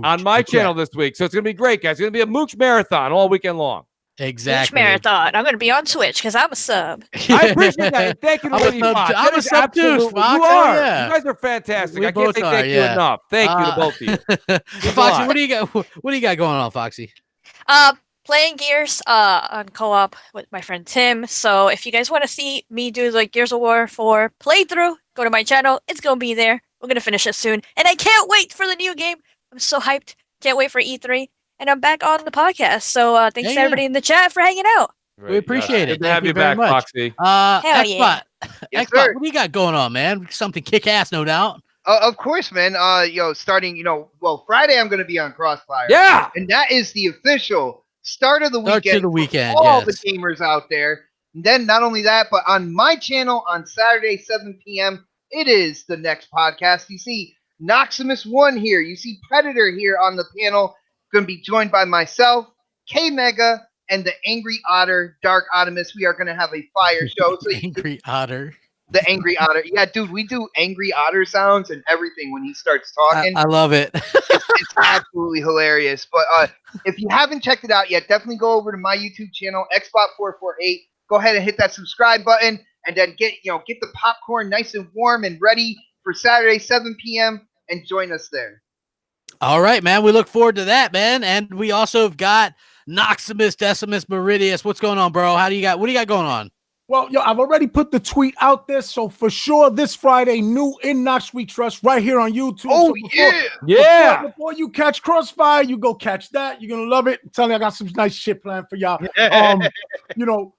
on my channel this week. So it's going to be great, guys. It's going to be a Mooch marathon all weekend long. Exactly. Mooch marathon. I'm going to be on Twitch because I'm a sub. I appreciate that. Thank you to Lady Fox. I'm a sub too, Fox. You are. Yeah. You guys are fantastic. I can't say thank you enough. Thank you to both of you. Foxy, what do you got? What do you got going on, Foxy? Playing Gears on co-op with my friend Tim. So if you guys want to see me do like Gears of War 4 playthrough, go to my channel. It's going to be there. We're going to finish it soon. And I can't wait for the new game. I'm so hyped. Can't wait for E3. And I'm back on the podcast. So thanks to everybody in the chat for hanging out. Right. We appreciate it. Good to have you back, Foxy. Hell Xbox, yes, Xbox, what do you got going on, man? Something kick-ass, no doubt. Of course, man. Starting, Friday I'm going to be on Crossfire. Yeah. And that is the official start of the weekend. Start to the weekend, all the gamers out there. And then not only that, but on my channel on Saturday, 7 p.m., it is the next podcast. You see Noximus1 here. You see Predator here on the panel. Going to be joined by myself, K-Mega, and the Angry Otter, Dark Optimus. We are going to have a fire show. So Angry Otter. The Angry Otter. Yeah, dude, we do Angry Otter sounds and everything when he starts talking. I love it. It's absolutely hilarious. But if you haven't checked it out yet, definitely go over to my YouTube channel, Xbot448. Go ahead and hit that subscribe button, and then get the popcorn nice and warm and ready for Saturday, 7 p.m. and join us there. All right, man. We look forward to that, man. And we also have got Noximus Decimus Meridius. What's going on, bro? What do you got going on? Well, I've already put the tweet out there, so for sure this Friday, new In Nox We Trust right here on YouTube. Oh, so before you catch Crossfire, you go catch that. You're gonna love it. I'm telling you, I got some nice shit planned for y'all.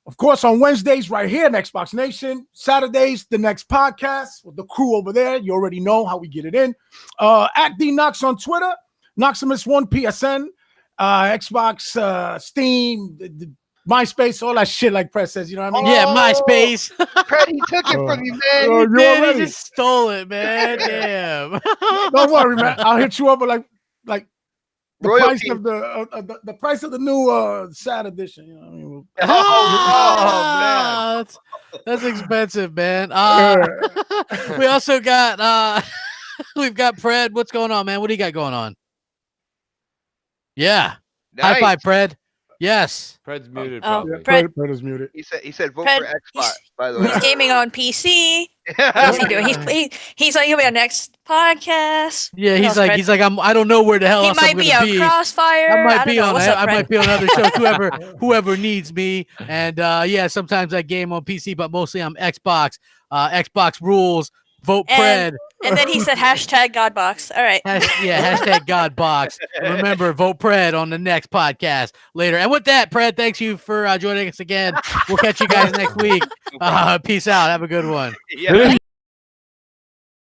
Of course, on Wednesdays right here in Xbox Nation. Saturdays, the next podcast with the crew over there. You already know how we get it in. At DNox on Twitter, Noximus1 PSN, Xbox, Steam, the MySpace, all that shit like Press says, you know what I mean? Yeah, MySpace. Fred, he took it from you, man. He just stole it, man. Damn. Don't worry, man. I'll hit you up with like the royalty. price of the price of the new sad edition. You know what I mean? Man, that's expensive, man. We also got we've got Pred. What's going on, man? What do you got going on? Yeah. Nice. High five, Pred. Yes. Fred's muted. Probably. Pred is muted. He said vote Pred, for Xbox. By the way, he's gaming on PC. What's he doing? He's like he'll be on next podcast. Yeah, he's like I don't know where the hell he else might I'm be gonna on be. Crossfire. I might be on. I Fred? might be on other shows. Whoever needs me. And sometimes I game on PC, but mostly I'm Xbox. Xbox rules. Vote Pred. And then he said hashtag Godbox. All right. Hashtag Godbox. And remember, vote Pred on the next podcast later. And with that, Pred, thanks you for joining us again. We'll catch you guys next week. Peace out. Have a good one. Yeah.